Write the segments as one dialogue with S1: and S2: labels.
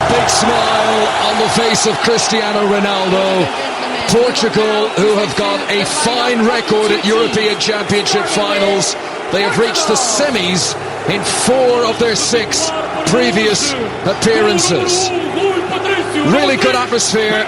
S1: big smile on the face of Cristiano Ronaldo. Portugal, who have got a fine record at European Championship finals, they have reached the semis in 4 of their 6 previous appearances. Really good atmosphere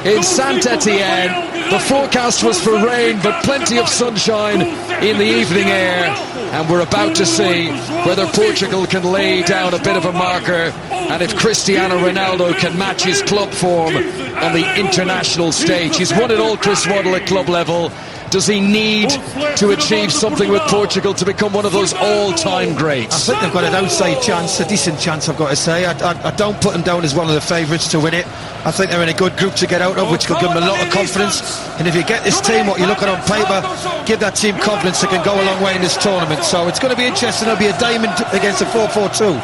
S1: in Saint-Étienne. The forecast was for rain, but plenty of sunshine in the evening air, and we're about to see whether Portugal can lay down a bit of a marker, and if Cristiano Ronaldo can match his club form on the international stage. He's won it all, Chris Waddle, at club level. Does he need to achieve something with Portugal to become one of those all-time greats?
S2: I think they've got an outside chance, a decent chance, I've got to say. I don't put them down as one of the favourites to win it. I think they're in a good group to get out of, which will give them a lot of confidence. And if you get this team, what you look at on paper, give that team confidence, they can go a long way in this tournament. So it's going to be interesting. There'll be a diamond against a 4-4-2.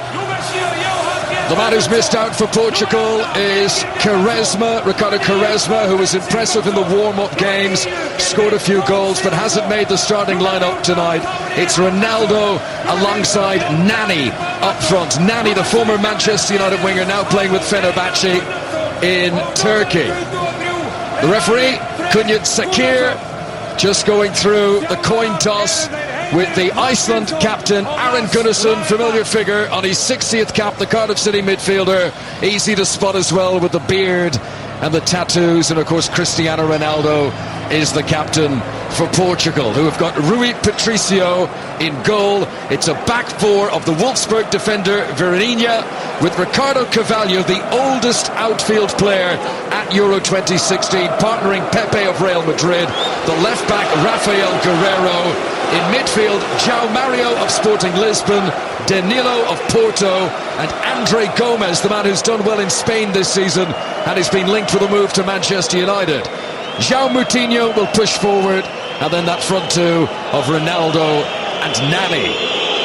S1: The man who's missed out for Portugal is Ricardo Quaresma, who was impressive in the warm-up games, scored a few goals, but hasn't made the starting lineup tonight. It's Ronaldo alongside Nani up front. Nani, the former Manchester United winger, now playing with Fenerbahce in Turkey. The referee, Kunyat Sakir, just going through the coin toss with the Iceland captain, Aron Gunnarsson, familiar figure on his 60th cap, the Cardiff City midfielder, easy to spot as well with the beard and the tattoos. And of course Cristiano Ronaldo is the captain for Portugal, who have got Rui Patricio in goal. It's a back 4 of the Wolfsburg defender Vieirinha, with Ricardo Carvalho, the oldest outfield player at Euro 2016, partnering Pepe of Real Madrid. The left back Rafael Guerreiro. In midfield, João Mario of Sporting Lisbon, Danilo of Porto, and Andre Gomes, the man who's done well in Spain this season and has been linked with a move to Manchester United. João Moutinho will push forward, and then that front 2 of Ronaldo and Nani.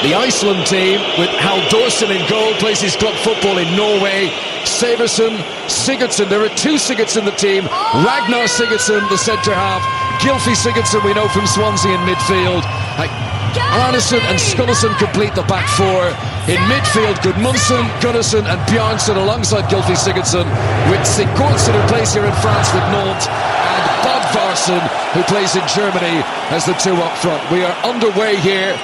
S1: The Iceland team, with Halldórsson in goal, plays his club football in Norway. Severson, Sigurdsson, there are 2 Sigurdsson in the team. Ragnar Sigurdsson, the centre-half. Gylfi Sigurdsson, we know from Swansea in midfield. Arnason and Skullerson complete the back 4. In midfield, Gudmundsson, Gunnarsson and Bjarnason alongside Gylfi Sigurdsson, with Sigurdsson, who plays here in France with Nantes, and Bodvarsson, who plays in Germany, as the 2 up front. We are underway here.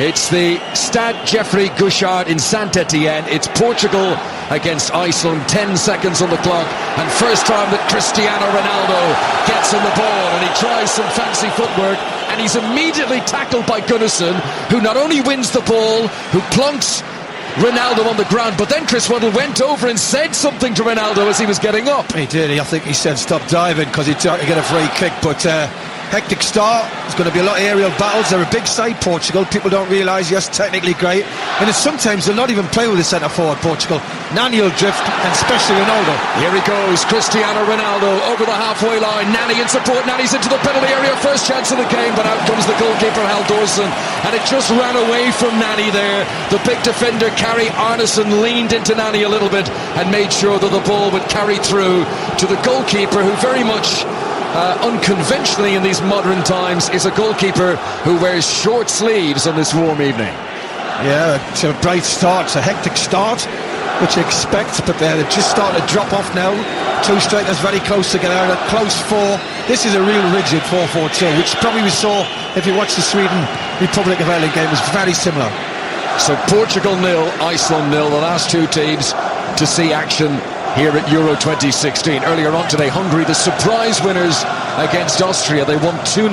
S1: It's the Stade Geoffrey Guichard in Saint-Étienne. It's Portugal against Iceland, 10 seconds on the clock, and first time that Cristiano Ronaldo gets on the ball, and he tries some fancy footwork, and he's immediately tackled by Gunnarsson, who not only wins the ball, who plunks Ronaldo on the ground, but then Chris Waddle went over and said something to Ronaldo as he was getting up.
S2: He did. I think he said stop diving because he tried to get a free kick, but hectic start. There's going to be a lot of aerial battles. They're a big side, Portugal. People don't realise, yes, technically great, and it's sometimes they'll not even play with a centre forward, Portugal. Nani will drift, and especially Ronaldo.
S1: Here he goes, Cristiano Ronaldo over the halfway line. Nani in support. Nani's into the penalty area, first chance of the game, but out comes the goalkeeper Halldórsson, and it just ran away from Nani there. The big defender Kari Arnason leaned into Nani a little bit and made sure that the ball would carry through to the goalkeeper, who very much unconventionally in these modern times is a goalkeeper who wears short sleeves on this warm evening.
S2: Yeah, it's a bright start, it's a hectic start, which you expect, but they're just starting to drop off now. 2 strikers very close together, a close 4. This is a real rigid 4-4-2, which probably we saw if you watched the Sweden-Republic of Ireland game. It was very similar.
S1: So Portugal 0, Iceland 0, the last 2 teams to see action here at Euro 2016. Earlier on today, Hungary, the surprise winners against Austria. They won 2-0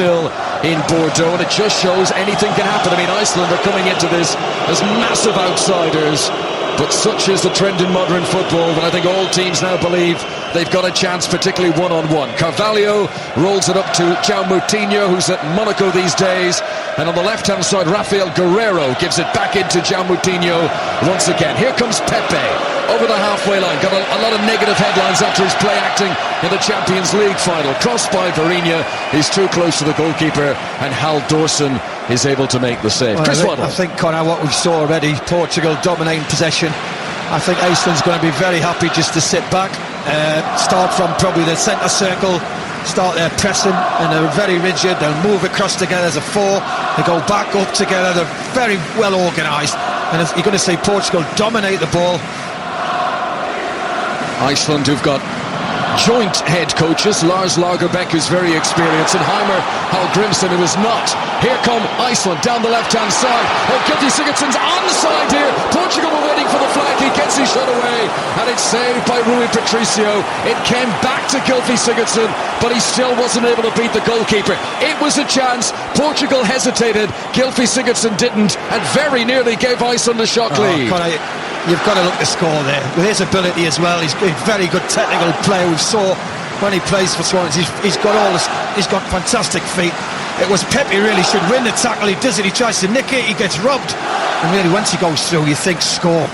S1: in Bordeaux, and it just shows anything can happen. I mean, Iceland are coming into this as massive outsiders, but such is the trend in modern football that I think all teams now believe they've got a chance, particularly one-on-one. Carvalho rolls it up to João Moutinho, who's at Monaco these days, and on the left-hand side, Rafael Guerreiro gives it back into João Moutinho once again. Here comes Pepe over the halfway line. Got a lot of negative headlines after his play acting in the Champions League final. Crossed by Vieirinha, he's too close to the goalkeeper, and Halldórsson is able to make the save.
S2: Well,
S1: Chris Waddle.
S2: I think, Connor, what we saw already, Portugal dominating possession. I think Iceland's going to be very happy just to sit back, start from probably the centre circle, start their pressing, and they're very rigid. They'll move across together as a 4, they go back up together. They're very well organised, and you're going to see Portugal dominate the ball.
S1: Iceland, who've got joint head coaches, Lars Lagerbäck, who's very experienced, and Heimer Hallgrimsson, who is not. Here come Iceland down the left-hand side. Oh, Gylfi Sigurdsson's onside here. Portugal were waiting for the flag. He gets his shot away, and it's saved by Rui Patricio. It came back to Gylfi Sigurdsson, but he still wasn't able to beat the goalkeeper. It was a chance. Portugal hesitated. Gylfi Sigurdsson didn't, and very nearly gave Iceland a shock lead.
S2: You've got to look at the score there. With his ability as well, he's a very good technical player. We saw when he plays for Swansea, he's got fantastic feet. It was Pepe really should win the tackle. He does it, he tries to nick it, he gets robbed. And really, once he goes through, you think score.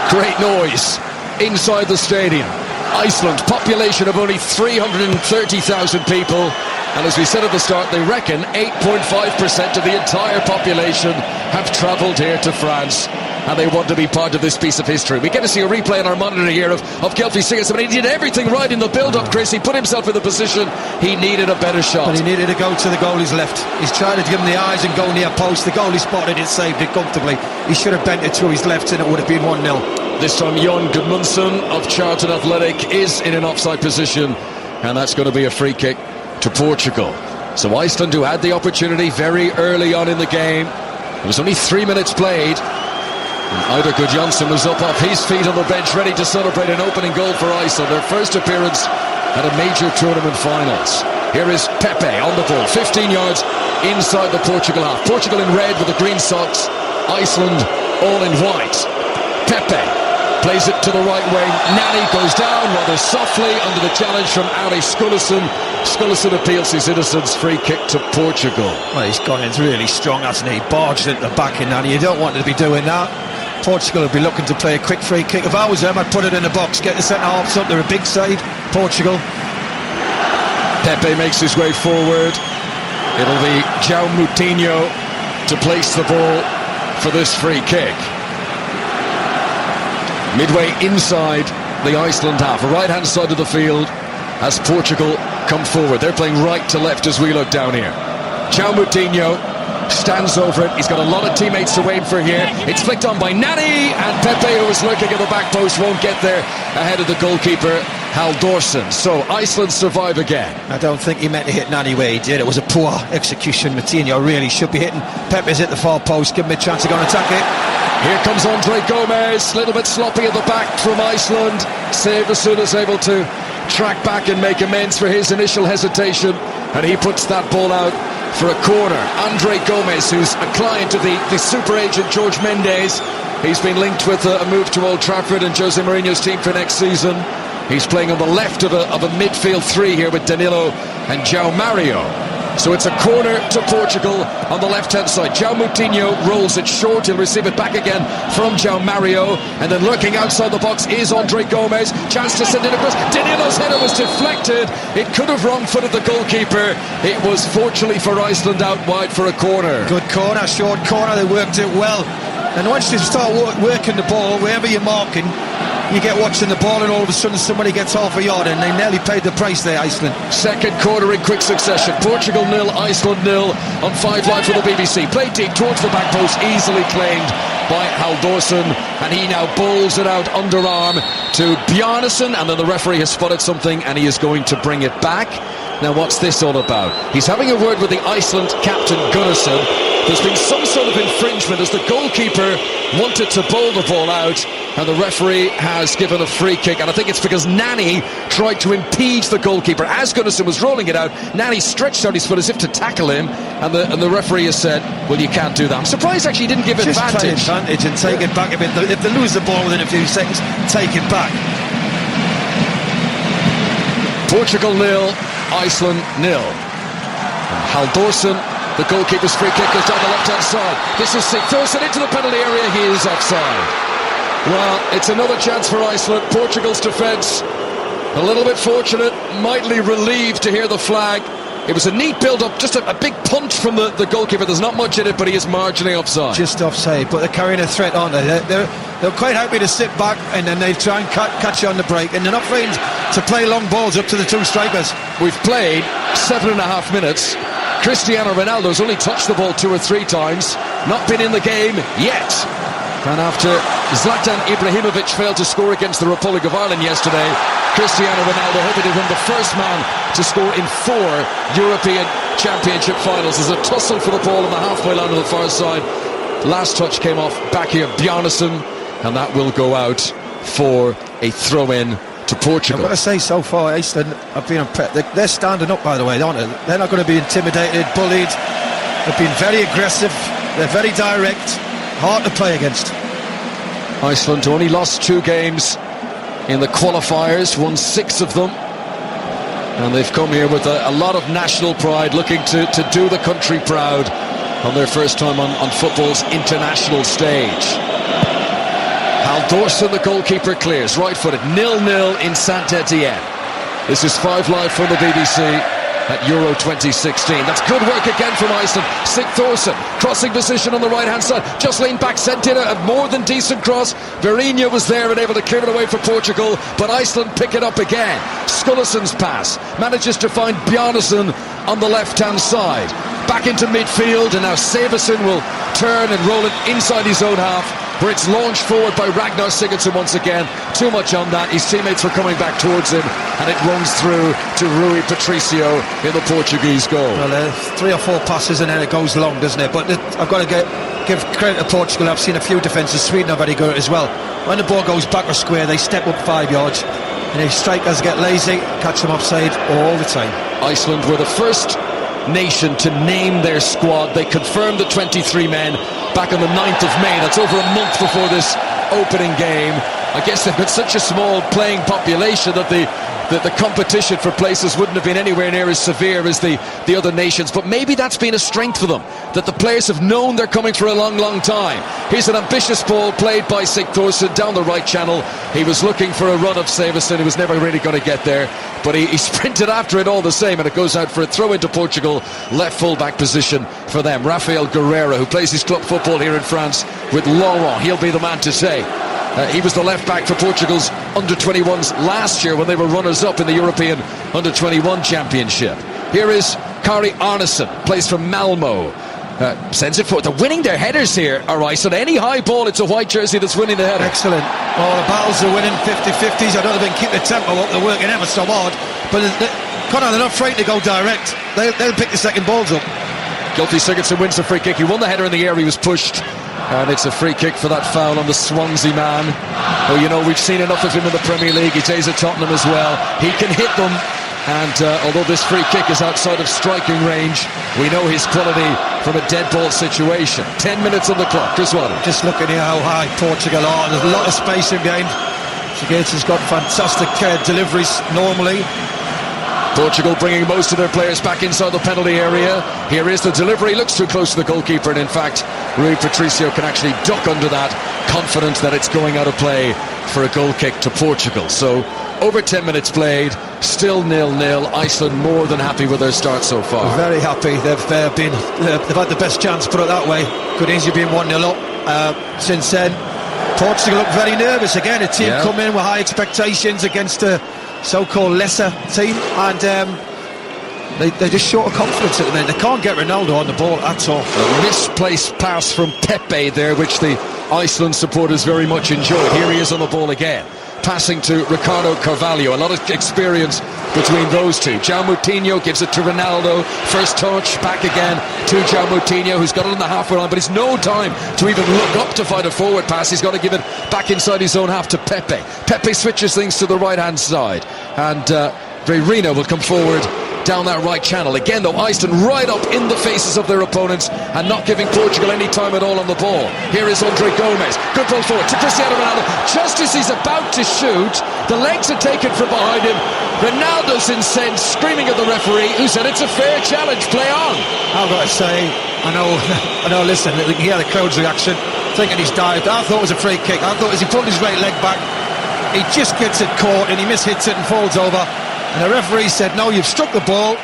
S1: Great noise inside the stadium. Iceland, population of only 330,000 people. And as we said at the start, they reckon 8.5% of the entire population have travelled here to France, and they want to be part of this piece of history. We get to see a replay on our monitor here of Gylfi Sigurdsson. He did everything right in the build-up, Chris. He put himself in the position. He needed a better shot.
S2: But he needed to go to the goalie's left. He's trying to give him the eyes and go near post. The goalie spotted it, saved it comfortably. He should have bent it to his left and it would have been 1-0.
S1: This time Jon Gudmundsson of Charlton Athletic is in an offside position, and that's going to be a free kick to Portugal. So Iceland, who had the opportunity very early on in the game, it was only 3 minutes played, and Eidur Gudjónsson was up off his feet on the bench, ready to celebrate an opening goal for Iceland, their first appearance at a major tournament finals. Here is Pepe on the ball, 15 yards inside the Portugal half. Portugal in red with the green socks, Iceland all in white. Pepe plays it to the right wing. Nani goes down rather softly under the challenge from Ali Skulason. Skulason appeals his innocence. Free kick to Portugal.
S2: Well, he's gone in really strong, hasn't he? Barged into the back in Nani. You don't want to be doing that. Portugal will be looking to play a quick free kick. If I was them, I'd put it in the box, get the centre-halves up. They're a big side, Portugal.
S1: Pepe makes his way forward. It'll be João Moutinho to place the ball for this free kick. Midway inside the Iceland half, right-hand side of the field, as Portugal come forward. They're playing right to left as we look down here. João Moutinho stands over it. He's got a lot of teammates to wait for here. It's flicked on by Nani, and Pepe, who is lurking at the back post, won't get there ahead of the goalkeeper, Hallgrimsson. So Iceland survive again.
S2: I don't think he meant to hit Nani where he did. It was a poor execution. Moutinho really should be hitting. Pepe's at the far post. Give him a chance to go and attack it.
S1: Here comes Andre Gomes, a little bit sloppy at the back from Iceland. Severson is able to track back and make amends for his initial hesitation, and he puts that ball out for a corner. Andre Gomes, who's a client of the super agent George Mendes. He's been linked with a move to Old Trafford and Jose Mourinho's team for next season. He's playing on the left of a midfield three here with Danilo and João Mario. So it's a corner to Portugal on the left-hand side. João Moutinho rolls it short. He'll receive it back again from João Mario. And then lurking outside the box is Andre Gomes. Chance to send it across. Danilo's header was deflected. It could have wrong-footed the goalkeeper. It was fortunately for Iceland out wide for a corner.
S2: Good corner, short corner. They worked it well. And once you start working the ball, wherever you're marking, you get watching the ball and all of a sudden somebody gets half a yard, and they nearly paid the price there, Iceland.
S1: Second quarter in quick succession. Portugal 0, Iceland 0 on 5 Live for the BBC. Played deep towards the back post, easily claimed by Hallgrimsson, and he now bowls it out underarm to Bjarnason, and then the referee has spotted something and he is going to bring it back. Now what's this all about? He's having a word with the Iceland captain Gunnarsson. There's been some sort of infringement as the goalkeeper wanted to bowl the ball out, and the referee has given a free kick, and I think it's because Nani tried to impede the goalkeeper. As Gunnarsson was rolling it out, Nani stretched out his foot as if to tackle him, and the referee has said, well, you can't do that. I'm surprised actually he didn't give
S2: just
S1: advantage.
S2: Play advantage and take it back a bit. If they lose the ball within a few seconds, take it back.
S1: Portugal 0, Iceland 0. Hallgrimsson, the goalkeeper's free kick, goes down the left-hand side. This is sick. Throws it into the penalty area. He is offside. Well, it's another chance for Iceland. Portugal's defence a little bit fortunate, mightily relieved to hear the flag. It was a neat build-up, just a big punch from the goalkeeper. There's not much in it, but he is marginally offside.
S2: Just offside, but they're carrying a threat, aren't they? They're quite happy to sit back, and then they try and catch you on the break, and they're not afraid to play long balls up to the two strikers.
S1: We've played 7.5 minutes. Cristiano Ronaldo's only touched the ball 2 or 3 times, not been in the game yet. And after Zlatan Ibrahimovic failed to score against the Republic of Ireland yesterday. Cristiano Ronaldo hoping to become the first man to score in 4 European Championship finals. There's a tussle for the ball on the halfway line on the far side. Last touch came off back here, Bjarnason, and that will go out for a throw-in to Portugal.
S2: I've got to say, so far, Iceland have been they're standing up, by the way, aren't they? They're not going to be intimidated, bullied. They've been very aggressive. They're very direct. Hard to play against.
S1: Iceland only lost 2 games in the qualifiers, won 6 of them. And they've come here with a lot of national pride, looking to do the country proud on their first time on football's international stage. Haldorsen, the goalkeeper, clears, right-footed, 0-0 in Saint-Étienne. This is 5 Live from the BBC at Euro 2016. That's good work again from Iceland. Sigthorsson, crossing position on the right-hand side. Just leaned back, sent in a more than decent cross. Veriño was there and able to clear it away for Portugal, but Iceland pick it up again. Skullason's pass manages to find Bjarnason on the left-hand side. Back into midfield, and now Severson will turn and roll it inside his own half, where it's launched forward by Ragnar Sigurdsson once again. Too much on that. His teammates were coming back towards him, and it runs through to Rui Patricio in the Portuguese goal.
S2: Well, 3 or 4 passes and then it goes long, doesn't it? But I've got to give credit to Portugal. I've seen a few defences. Sweden are very good as well. When the ball goes back or square, they step up 5 yards, and if strikers get lazy, catch them offside all the time.
S1: Iceland were the first nation to name their squad. They confirmed the 23 men back on the 9th of May. That's over a month before this opening game. I guess they've got such a small playing population that the competition for places wouldn't have been anywhere near as severe as the other nations, but maybe that's been a strength for them, that the players have known they're coming for a long time. Here's an ambitious ball played by Sigthorsson down the right channel. He was looking for a run of Severson. He was never really going to get there, but he sprinted after it all the same, and it goes out for a throw into Portugal. Left full-back position for them. Rafael Guerreiro, who plays his club football here in France with Laurent, he'll be the man to say. He was the left-back for Portugal's under-21s last year when they were runners-up in the European under-21 Championship. Here is Kari Arnason, plays for Malmo. Sends it forward. They're winning their headers here, all right. So any high ball, it's a white jersey that's winning the header.
S2: Excellent. Oh, the battles are winning 50-50s. I don't know if they can keep the tempo up. They're working ever so hard. But they're not afraid to go direct. They'll pick the second balls up.
S1: Gylfi Sigurdsson wins the free kick. He won the header in the air. He was pushed. And it's a free kick for that foul on the Swansea man. Oh, you know, we've seen enough of him in the Premier League. He plays at Tottenham as well. He can hit them. And although this free kick is outside of striking range, we know his quality from a dead ball situation. 10 minutes on the clock. Chris Waddle.
S2: Just looking at how high Portugal are. There's a lot of space in game. Sigurdsson has got fantastic deliveries normally.
S1: Portugal bringing most of their players back inside the penalty area. Here is the delivery. Looks too close to the goalkeeper, and in fact Rui Patricio can actually duck under that, confident that it's going out of play for a goal kick to Portugal. So over 10 minutes played, still 0-0. Iceland more than happy with their start so far.
S2: Very happy. They've had the best chance, put it that way. Could easily be 1-0 up. Since then, Portugal look very nervous again. A team come in with high expectations against a so-called lesser team, and they're just short of confidence at the minute. They can't get Ronaldo on the ball at all.
S1: A misplaced pass from Pepe there, which the Iceland supporters very much enjoyed. Here he is on the ball again, passing to Ricardo Carvalho. A lot of experience between those two. João Moutinho gives it to Ronaldo. First touch, back again to João Moutinho, who's got it on the halfway line, but he's no time to even look up to find a forward pass. He's got to give it back inside his own half to Pepe. Pepe switches things to the right-hand side, and Veriño will come forward down that right channel. Again though, Iceland right up in the faces of their opponents and not giving Portugal any time at all on the ball. Here is Andre Gomes. Good ball forward to Cristiano Ronaldo. Just as he's about to shoot, the legs are taken from behind him. Ronaldo's incensed, screaming at the referee, who said it's a fair challenge, play on.
S2: I've got to say, I know, listen, you can hear the crowd's reaction, thinking he's dived. I thought it was a free kick. I thought as he pulled his right leg back, he just gets it caught and he mishits it and falls over. And the referee said, no, you've struck the ball.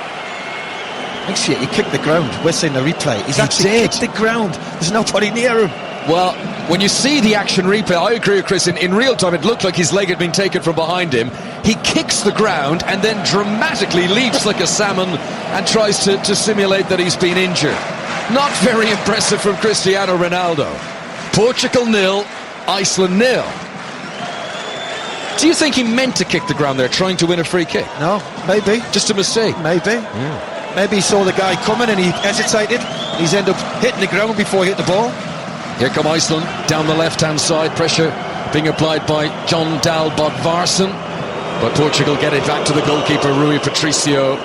S2: Actually, he kicked the ground. We're seeing the replay. He's actually kicked the ground. There's nobody near him.
S1: Well, when you see the action replay, I agree with Chris, in real time it looked like his leg had been taken from behind him. He kicks the ground and then dramatically leaps like a salmon and tries to simulate that he's been injured. Not very impressive from Cristiano Ronaldo. Portugal 0, Iceland 0. Do you think he meant to kick the ground there, trying to win a free kick?
S2: No, maybe.
S1: Just a mistake?
S2: Maybe.
S1: Yeah.
S2: Maybe he saw the guy coming and he hesitated. He's ended up hitting the ground before he hit the ball.
S1: Here come Iceland down the left-hand side. Pressure being applied by John Dahl Bodvarsson. But Portugal get it back to the goalkeeper, Rui Patricio.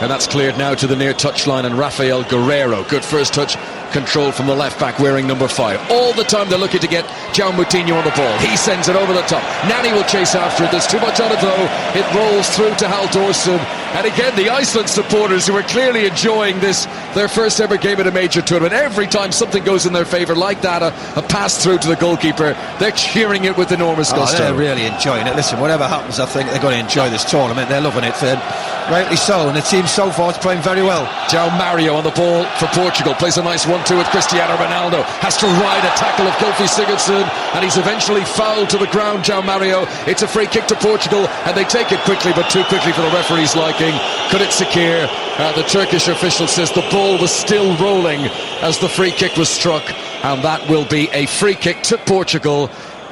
S1: And that's cleared now to the near touchline, and Rafael Guerreiro. Good first touch control from the left back wearing number 5. All the time they're looking to get João Moutinho on the ball. He sends it over the top. Nani will chase after it. There's too much on it though. It rolls through to Halldórsson. And again, the Iceland supporters, who are clearly enjoying this, their first ever game at a major tournament. Every time something goes in their favour like that, a pass through to the goalkeeper, they're cheering it with enormous gusto.
S2: They're really enjoying it. Listen, whatever happens, I think they're going to enjoy this tournament. They're loving it, and rightly so. And the team so far is playing very well.
S1: João Mario on the ball for Portugal. Plays a nice 1-2 with Cristiano Ronaldo. Has to ride a tackle of Gylfi Sigurdsson, and he's eventually fouled to the ground, João Mario. It's a free kick to Portugal, and they take it quickly, but too quickly for the referee's liking. Kudicikir, the Turkish official, says the ball was still rolling as the free kick was struck, and that will be a free kick to Portugal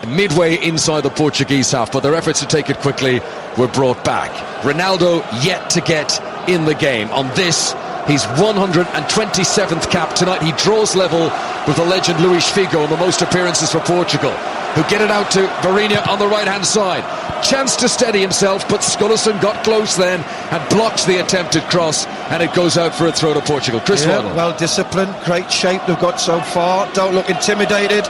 S1: midway inside the Portuguese half, but their efforts to take it quickly were brought back. Ronaldo yet to get in the game. On this, his 127th cap tonight. He draws level with the legend Luís Figo on the most appearances for Portugal, who get it out to Varinha on the right-hand side. Chance to steady himself, but Skullerson got close then and blocks the attempted cross, and it goes out for a throw to Portugal. Chris Waddle.
S2: Well disciplined, great shape they've got so far. Don't look intimidated.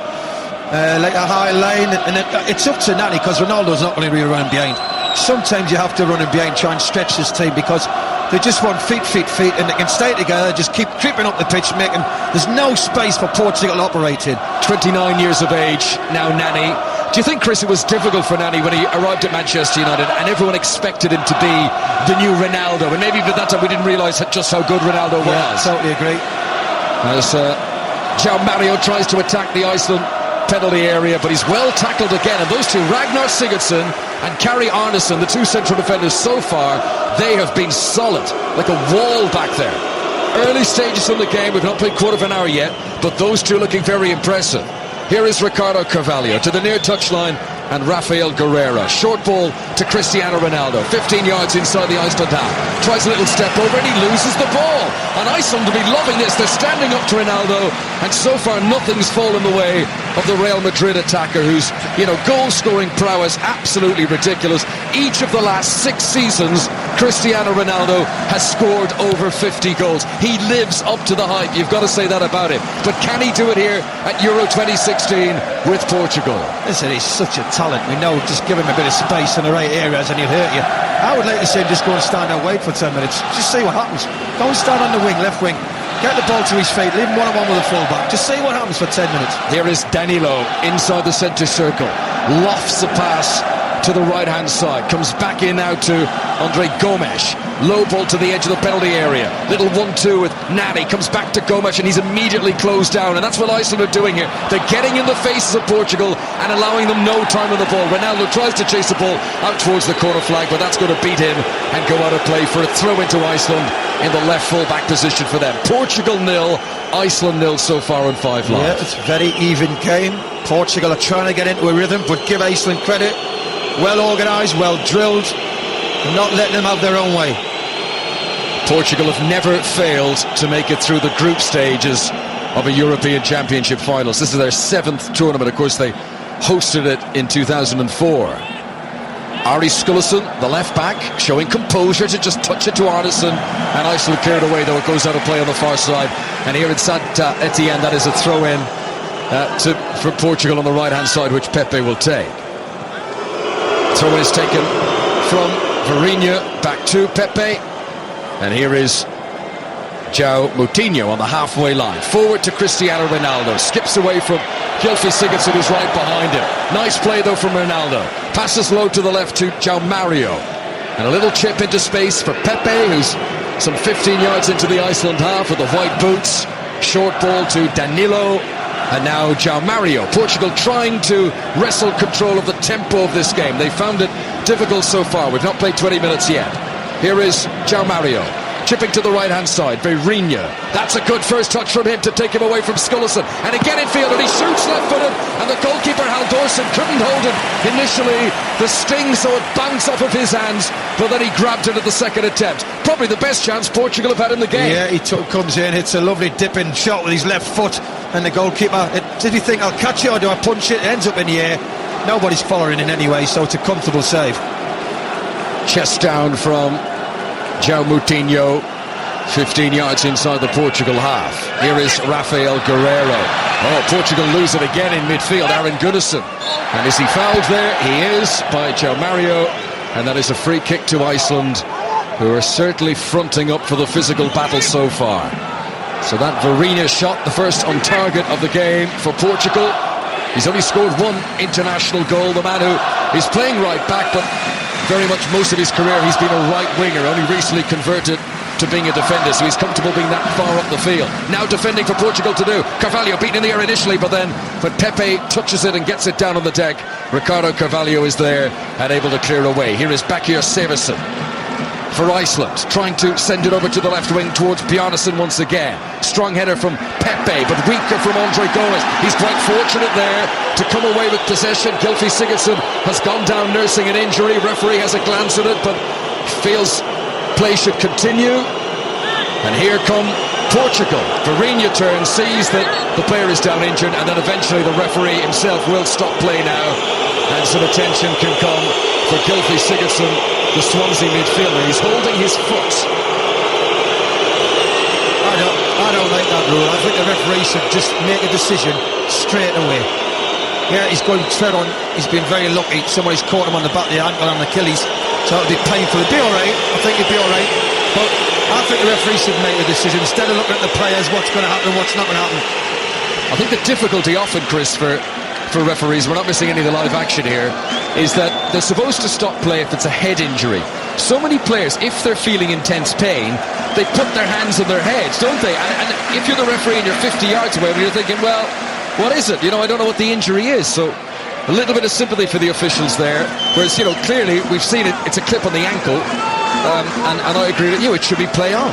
S2: Like a high lane, and it's up to Nani, because Ronaldo's not going to be running behind. Sometimes you have to run in behind, try and stretch this team, because they just want feet, and they can stay together, just keep creeping up the pitch, there's no space for Portugal to operate in.
S1: 29 years of age now, Nani. Do you think, Chris, it was difficult for Nani when he arrived at Manchester United and everyone expected him to be the new Ronaldo, and maybe at that time we didn't realise just how good Ronaldo was?
S2: Yeah, totally agree.
S1: As João Mario tries to attack the Iceland penalty area, but he's well tackled again, and those two, Ragnar Sigurdsson and Kari Arnason, the two central defenders so far, they have been solid, like a wall back there. Early stages in the game, we've not played quarter of an hour yet, but those two looking very impressive. Here is Ricardo Carvalho to the near touchline, and Rafael Guerreiro. Short ball to Cristiano Ronaldo, 15 yards inside the Iceland half. Tries a little step over and he loses the ball. And Iceland will be loving this. They're standing up to Ronaldo, and so far nothing's fallen the way of the Real Madrid attacker, whose, goal-scoring prowess absolutely ridiculous. Each of the last 6 seasons, Cristiano Ronaldo has scored over 50 goals. He lives up to the hype. You've got to say that about him. But can he do it here at Euro 2016 with Portugal?
S2: Listen, he's such a talent. We know, just give him a bit of space in the right areas and he'll hurt you. I would like to see him just go and stand and wait for 10 minutes. Just see what happens. Go and stand on the wing, left wing. Get the ball to his feet, leave him one-on-one with the full-back. Just see what happens for 10 minutes.
S1: Here is Danilo inside the centre circle. Lofts a pass to the right-hand side. Comes back in now to Andre Gomes. Low ball to the edge of the penalty area. Little 1-2 with Nani. Comes back to Gomes, and he's immediately closed down. And that's what Iceland are doing here. They're getting in the faces of Portugal and allowing them no time on the ball. Ronaldo tries to chase the ball out towards the corner flag, but that's going to beat him and go out of play for a throw into Iceland in the left full-back position for them. Portugal 0, Iceland 0 so far on 5 live.
S2: Yeah, it's a very even game. Portugal are trying to get into a rhythm, but give Iceland credit. Well organised, well drilled, and not letting them have their own way.
S1: Portugal have never failed to make it through the group stages of a European Championship finals. This is their 7th tournament. Of course, they hosted it in 2004. Ari Skullerson, the left back, showing composure to just touch it to Arnason, and Iceland cleared away, though it goes out of play on the far side. And here at Santa Etienne, that is a throw-in for Portugal on the right-hand side, which Pepe will take. Throw-in is taken from Varinha back to Pepe, and here is João Moutinho on the halfway line. Forward to Cristiano Ronaldo. Skips away from Gylfi Sigurdsson, who's right behind him. Nice play, though, from Ronaldo. Passes low to the left to João Mario. And a little chip into space for Pepe, who's some 15 yards into the Iceland half with the white boots. Short ball to Danilo. And now João Mario. Portugal trying to wrestle control of the tempo of this game. They found it difficult so far. We've not played 20 minutes yet. Here is João Mario. chipping to the right-hand side. Virinha. That's a good first touch from him to take him away from Scullison. And again in field, and he shoots left-footed. And the goalkeeper, Haldorsen, couldn't hold it initially. The sting, so it bounced off of his hands. But then he grabbed it at the second attempt. Probably the best chance Portugal have had in the game.
S2: Yeah, he comes in, hits a lovely dipping shot with his left foot. And the goalkeeper, did he think, I'll catch it or do I punch it? It ends up in the air. Nobody's following in anyway, so it's a comfortable save.
S1: Chest down from João Moutinho, 15 yards inside the Portugal half. Here is Rafael Guerreiro. Oh, Portugal lose it again in midfield. Aaron Gunnarsson. And is he fouled there? He is, by João Mario. And that is a free kick to Iceland, who are certainly fronting up for the physical battle so far. So that Virinha shot, the first on target of the game for Portugal. He's only scored one international goal. The man who is playing right back, but very much most of his career he's been a right winger, only recently converted to being a defender, so he's comfortable being that far up the field. Now defending for Portugal to do. Carvalho beaten in the air initially, but then when Pepe touches it and gets it down on the deck, Ricardo Carvalho is there and able to clear away. Here is Bakir Severson for Iceland, trying to send it over to the left wing towards Bjarnason once again. Strong header from Pepe, but weaker from Andre Gomes. He's quite fortunate there to come away with possession. Gylfi Sigurdsson has gone down nursing an injury. Referee has a glance at it, but feels play should continue. And here come Portugal. Virinha turns, sees that the player is down injured, and then eventually the referee himself will stop play now, and some attention can come for Gylfi Sigurdsson, the Swansea midfielder. He's holding his foot.
S2: I don't like that rule. I think the referee should just make a decision straight away. Yeah, he's going tread on. He's been very lucky. Somebody's caught him on the back of the ankle and Achilles, so it'll be painful. He'll be all right. I think he'll be all right. But I think the referee should make a decision instead of looking at the players, what's going to happen, what's not going to happen.
S1: I think the difficulty often, Chris, for referees, we're not missing any of the live action here, is that they're supposed to stop play if it's a head injury. So many players, if they're feeling intense pain, they put their hands on their heads, don't they? And if you're the referee and you're 50 yards away, you're thinking, well, what is it? You know, I don't know what the injury is. So a little bit of sympathy for the officials there. Whereas, you know, clearly we've seen it, it's a clip on the ankle. And I agree with you, it should be play on.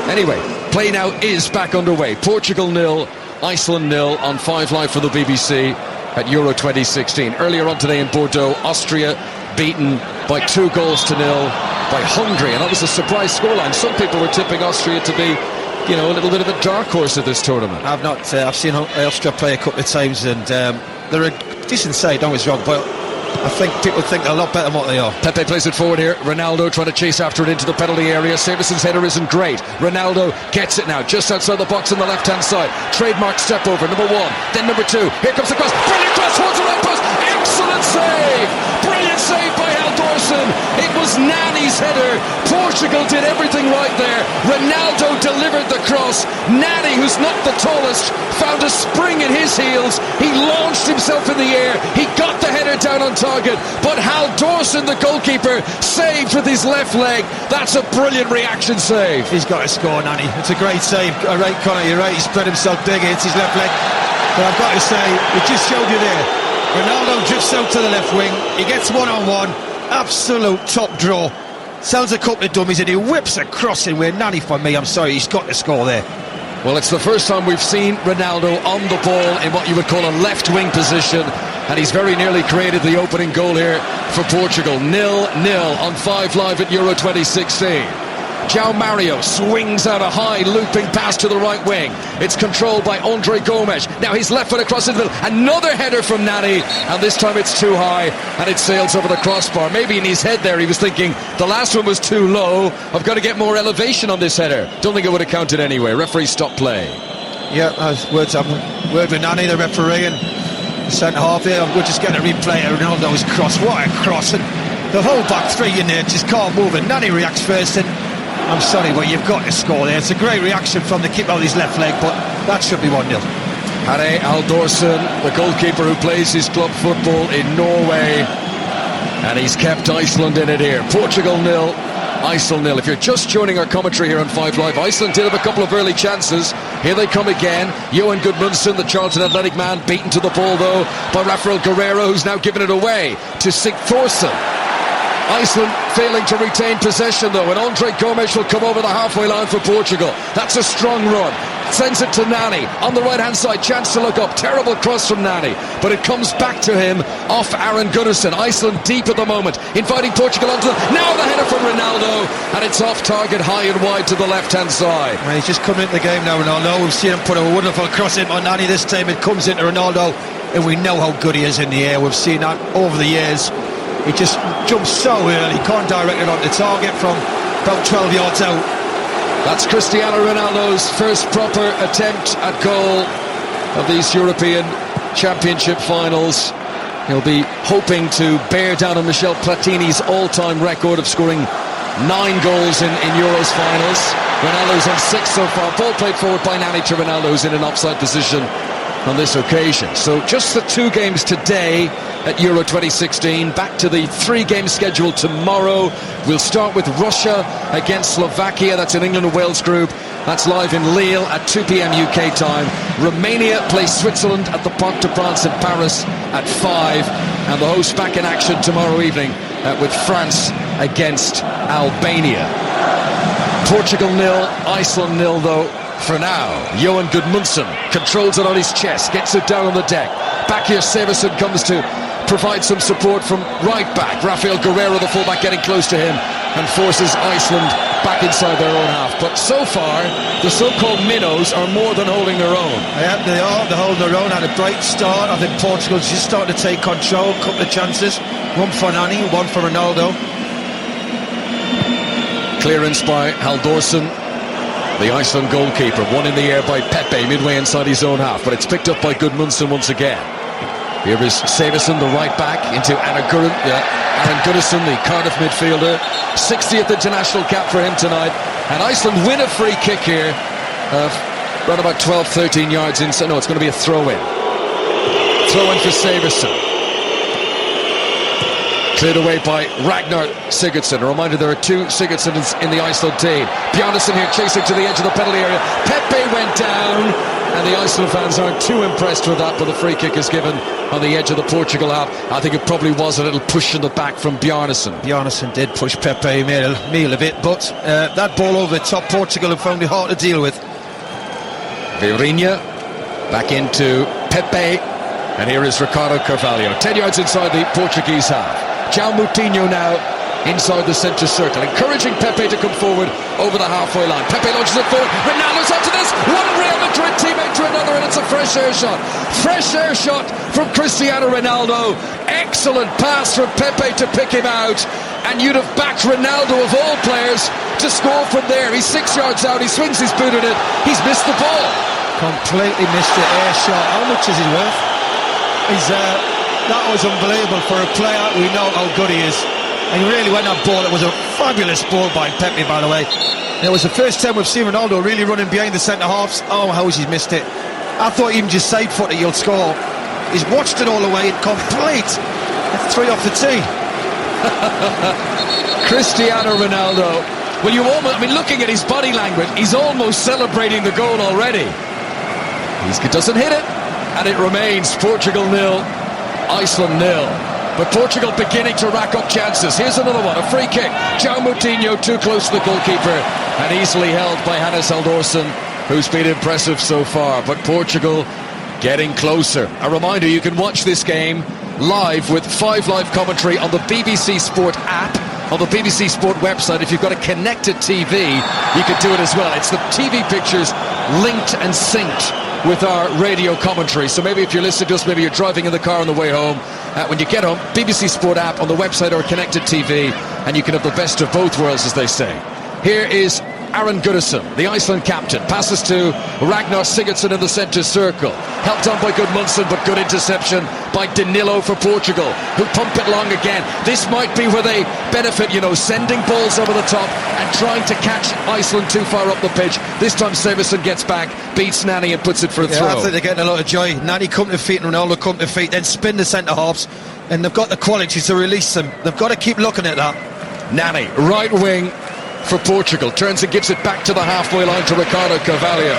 S1: Anyway, play now is back underway. Portugal 0, Iceland 0 on 5 Live for the BBC at Euro 2016. Earlier on today in Bordeaux, Austria beaten by 2 goals to 0 by Hungary, and that was a surprise scoreline. Some people were tipping Austria to be, you know, a little bit of a dark horse at this tournament.
S2: I've seen Austria play a couple of times, and they're a decent side, don't get me wrong, but I think people think they're a lot better than what they are.
S1: Pepe plays it forward here. Ronaldo trying to chase after it into the penalty area. Severson's header isn't great. Ronaldo gets it now, just outside the box on the left-hand side. Trademark step over, number 1, then number 2. Here comes the cross. Brilliant cross towards the right post. Excellent save. Brilliant save by Haldorsen. It was Nani's header. Portugal did everything right there. Ronaldo delivered the cross. Nani, who's not the tallest, found a spring in his heels. He launched himself in the air. He got the header down on target, but Haldorsen, the goalkeeper, saved with his left leg. That's a brilliant reaction save.
S2: He's got to score, Nani. It's a great save. All right, Connor, you're right. He spread himself big. It's his left leg. But I've got to say, we just showed you there. Ronaldo drifts out to the left wing. He gets one-on-one. Absolute top draw. Sells a couple of dummies and he whips a crossing where Nani, for me, I'm sorry, he's got to score there.
S1: Well, it's the first time we've seen Ronaldo on the ball in what you would call a left-wing position, and he's very nearly created the opening goal here for Portugal. 0-0 on 5 Live at Euro 2016. João Mario swings out a high looping pass to the right wing. It's controlled by Andre Gomes. Now his left foot across the middle. Another header from Nani, and this time it's too high and it sails over the crossbar. Maybe in his head there he was thinking, the last one was too low, I've got to get more elevation on this header. Don't think it would have counted anyway. Referee stopped play.
S2: Yeah, word with Nani, the referee, and the centre half here. We're just getting a replay of Ronaldo's cross. What a cross, and the whole back three in there just can't move, and Nani reacts first, and I'm sorry, but you've got to score there. It's a great reaction from the keeper with his left leg, but that should be 1-0.
S1: Harry Haldorsen, the goalkeeper who plays his club football in Norway, and he's kept Iceland in it here. Portugal 0, Iceland 0. If you're just joining our commentary here on 5 Live, Iceland did have a couple of early chances. Here they come again. Johan Gudmundsson, the Charlton Athletic man, beaten to the ball though by Rafael Guerreiro, who's now given it away to Sigthorsson. Iceland failing to retain possession though, and Andre Gomes will come over the halfway line for Portugal. That's a strong run. Sends it to Nani on the right hand side, chance to look up, terrible cross from Nani, but it comes back to him off Aron Gunnarsson. Iceland deep at the moment, inviting Portugal onto now the header from Ronaldo, and it's off target, high and wide to the left hand side.
S2: Well, he's just coming into the game now, Ronaldo. We've seen him put a wonderful cross in on Nani. This time it comes into Ronaldo, and we know how good he is in the air. We've seen that over the years. He just jumps so early, can't direct it on the target from about 12 yards out.
S1: That's Cristiano Ronaldo's first proper attempt at goal of these European Championship finals. He'll be hoping to bear down on Michel Platini's all-time record of scoring 9 goals in Euros finals. Ronaldo's on 6 so far. Ball played forward by Nani to Ronaldo, who's in an offside position on this occasion. So just the 2 games today at Euro 2016, back to the 3-game schedule tomorrow. We'll start with Russia against Slovakia. That's an England and Wales group. That's live in Lille at 2 p.m. UK time. Romania plays Switzerland at the Parc des Princes in Paris at 5. And the hosts back in action tomorrow evening with France against Albania. Portugal 0, Iceland 0 though. For now, Johan Gudmundsson controls it on his chest, gets it down on the deck. Back here, Severson comes to provide some support from right back. Rafael Guerreiro, the fullback, getting close to him and forces Iceland back inside their own half. But so far, the so-called minnows are more than holding their own.
S2: Yeah, they are. They're holding their own. Had a bright start. I think Portugal's just starting to take control. A couple of chances. One for Nani, one for Ronaldo.
S1: Clearance by Halldórsson, the Iceland goalkeeper. One in the air by Pepe, midway inside his own half, but it's picked up by Gudmundsson once again. Here is Severson, the right back, into Aron Gunnarsson, the Cardiff midfielder. 60th international cap for him tonight. And Iceland win a free kick here, right about 12-13 yards inside. No, it's going to be a throw-in. Throw-in for Severson. Cleared away by Ragnar Sigurdsson. A reminder, there are 2 Sigurdssons in the Iceland team. Bjarnason here chasing to the edge of the penalty area. Pepe went down, and the Iceland fans aren't too impressed with that, but the free kick is given on the edge of the Portugal half. I think it probably was a little push in the back from Bjarnason.
S2: Bjarnason did push Pepe, made a meal of it, but that ball over the top, Portugal have found it hard to deal with.
S1: Vieirinha back into Pepe, and here is Ricardo Carvalho. 10 yards inside the Portuguese half. João Moutinho now inside the centre circle, encouraging Pepe to come forward over the halfway line. Pepe launches it forward. Ronaldo's onto this. One Real Madrid teammate to another, and it's a fresh air shot. Fresh air shot from Cristiano Ronaldo. Excellent pass from Pepe to pick him out, and you'd have backed Ronaldo of all players to score from there. He's 6 yards out. He swings his boot at it. He's missed the ball.
S2: Completely missed the air shot. How much is he worth? That was unbelievable for a player. We know how good he is. And he really went that ball. It was a fabulous ball by Pepe, by the way. It was the first time we've seen Ronaldo really running behind the centre-halves. Oh, how has he missed it. I thought even just side-footed, he'll score. He's watched it all the way, complete. 3 off the tee.
S1: Cristiano Ronaldo. Well, you almost, looking at his body language, he's almost celebrating the goal already. He doesn't hit it, and it remains Portugal 0, Iceland 0. But Portugal beginning to rack up chances. Here's another one, a free kick. João Moutinho too close to the goalkeeper and easily held by Hannes Halldórsson, who's been impressive so far. But Portugal getting closer. A reminder, you can watch this game live with 5 live commentary on the BBC Sport app, on the BBC Sport website. If you've got a connected TV, you can do it as well. It's the TV pictures linked and synced with our radio commentary. So maybe if you're listening to us, maybe you're driving in the car on the way home, when you get home, BBC Sport app on the website or a connected TV, and you can have the best of both worlds, as they say. Here is Aron Gunnarsson, the Iceland captain, passes to Ragnar Sigurdsson in the centre circle, helped on by Gudmundsson, but good interception by Danilo for Portugal, who pump it long again. This might be where they benefit, sending balls over the top and trying to catch Iceland too far up the pitch. This time Severson gets back, beats Nani and puts it for a throw.
S2: I think they're getting a lot of joy. Nani come to feet and Ronaldo come to feet, then spin the centre-halves, and they've got the quality to release them. They've got to keep looking at that.
S1: Nani, right wing for Portugal, turns and gives it back to the halfway line to Ricardo Carvalho.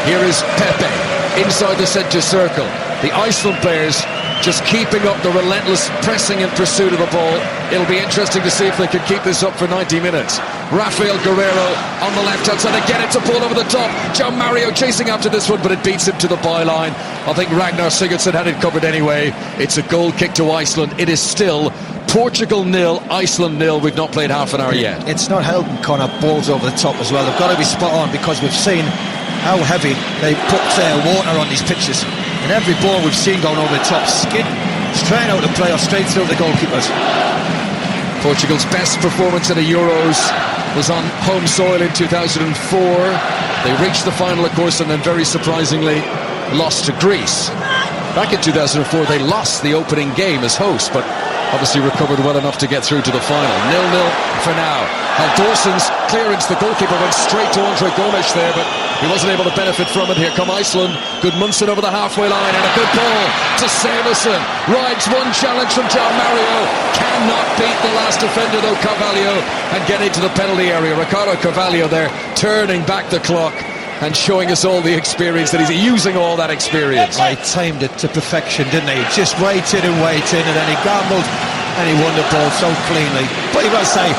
S1: Here is Pepe inside the centre circle. The Iceland players just keeping up the relentless pressing and pursuit of the ball. It'll be interesting to see if they can keep this up for 90 minutes. Rafael Guerrero on the left-hand side, again it's a ball over the top. John Mario chasing after this one, but it beats him to the byline. I think Ragnar Sigurdsson had it covered anyway. It's a goal kick to Iceland. It is still Portugal 0, Iceland 0. We've not played half an hour yet.
S2: It's not helping Connor, balls over the top as well. They've got to be spot on, because we've seen how heavy they put water on these pitches. And every ball we've seen going over the top, skid straight out of play or straight through the goalkeepers.
S1: Portugal's best performance in the Euros was on home soil in 2004. They reached the final, of course, and then very surprisingly lost to Greece. Back in 2004 they lost the opening game as hosts, but obviously recovered well enough to get through to the final. 0-0 for now. Halldorsson's clearance, the goalkeeper went straight to Andre Gomes there, but he wasn't able to benefit from it. Here come Iceland. Gudmundsson over the halfway line, and a good ball to Samuelsson. Rides one challenge from John Mario. Cannot beat the last defender though, Carvalho, and get into the penalty area. Ricardo Carvalho there turning back the clock and showing us all the experience that he's using, all that experience.
S2: He timed it to perfection, didn't he? Just waited, and then he gambled and he won the ball so cleanly. But you've got to say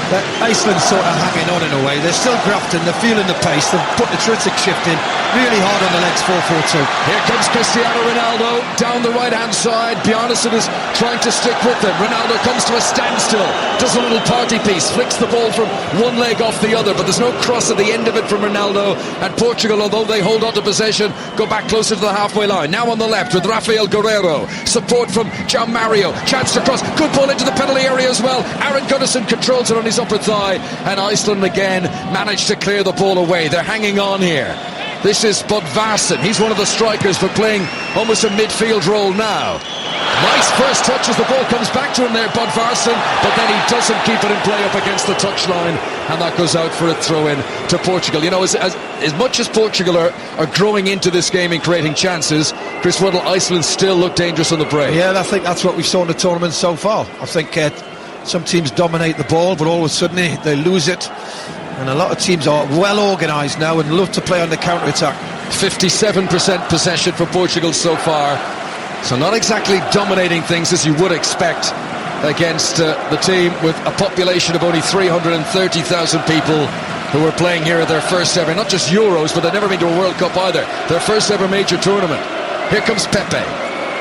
S2: that Iceland's sort of hanging on in a way. They're still grafting, they're feeling the pace, they've put the terrific shift in, really hard on the legs, 4-4-2.
S1: Here comes Cristiano Ronaldo down the right-hand side. Bjarnason is trying to stick with them. Ronaldo comes to a standstill, does a little party piece, flicks the ball from one leg off the other, but there's no cross at the end of it from Ronaldo. And Portugal, although they hold on to possession, go back closer to the halfway line. Now on the left with Rafael Guerrero. Support from John Mario. Chance to cross. Good ball into the penalty area as well. Aaron Gunnarsson controls it on his upper thigh, and Iceland again managed to clear the ball away. They're hanging on here. This is Bodvarsson. He's one of the strikers, but playing almost a midfield role now. Nice first touch as the ball comes back to him there, Bodvarsson, but then he doesn't keep it in play up against the touchline, and that goes out for a throw-in to Portugal. You know, as much as Portugal are growing into this game and creating chances, Chris Waddle, Iceland still look dangerous on the break.
S2: Yeah, I think that's what we've saw in the tournament so far. I think some teams dominate the ball, but all of a sudden they lose it. And a lot of teams are well organised now and love to play on the counter-attack. 57% possession for Portugal so far. So not exactly dominating things as you would expect against the team with a population of only 330,000 people who are playing here at their first ever, not just Euros, but they've never been to a World Cup either. Their first ever major tournament. Here comes Pepe.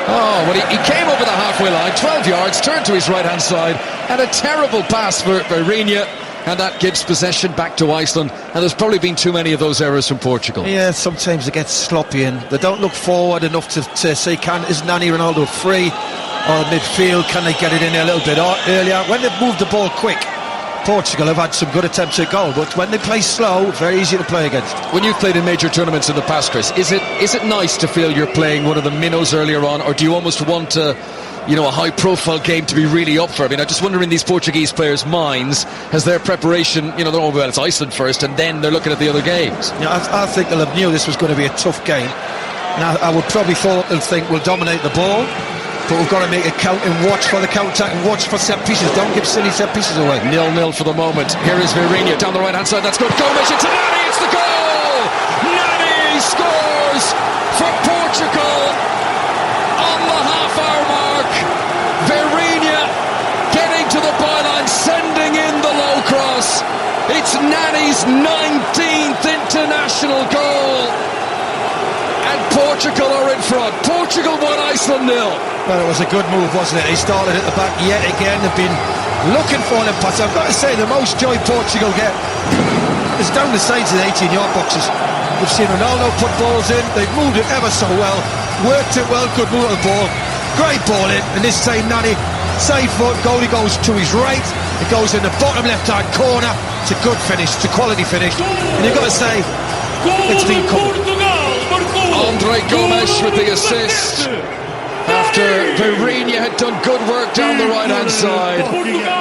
S2: Oh, well, he came over the halfway line, 12 yards, turned to his right-hand side, and a terrible pass for Vieirinha, and that gives possession back to Iceland. And there's probably been too many of those errors from Portugal. Yeah, sometimes they get sloppy and they don't look forward enough to say, is Nani Ronaldo free? Or midfield, can they get it in a little bit earlier? When they've moved the ball quick, Portugal have had some good attempts at goal, but when they play slow, very easy to play against.
S1: When you've played in major tournaments in the past, Chris, is it nice to feel you're playing one of the minnows earlier on, or do you almost want a high-profile game to be really up for? I mean, I just wonder in these Portuguese players' minds, has their preparation, they're all, well, it's Iceland first, and then they're looking at the other games.
S2: I think they'll have knew this was going to be a tough game. Now, I would probably think we'll dominate the ball, but we've got to make it count and watch for the counter-attack and watch for set pieces. Don't give silly set pieces away.
S1: 0-0 for the moment. Here is Vieirinha down the right-hand side. That's good. Gomes into Nani. It's the goal! Nani scores for Portugal on the half-hour mark. Vieirinha getting to the byline, sending in the low cross. It's Nani's 19th international goal. And Portugal are in front. Portugal won, Iceland 0.
S2: Well, it was a good move, wasn't it? He started at the back yet again. They've been looking for them pass. I've got to say, the most joy Portugal get is down the sides of the 18-yard boxes. We've seen Ronaldo put balls in. They've moved it ever so well. Worked it well, good move of the ball. Great ball in. And this time, Nani, side foot, goalie goes to his right. It goes in the bottom left-hand corner. It's a good finish. It's a quality finish. And you've got to say, it's been covered.
S1: Andre Gomes with the assist after Vieirinha had done good work down the right-hand side,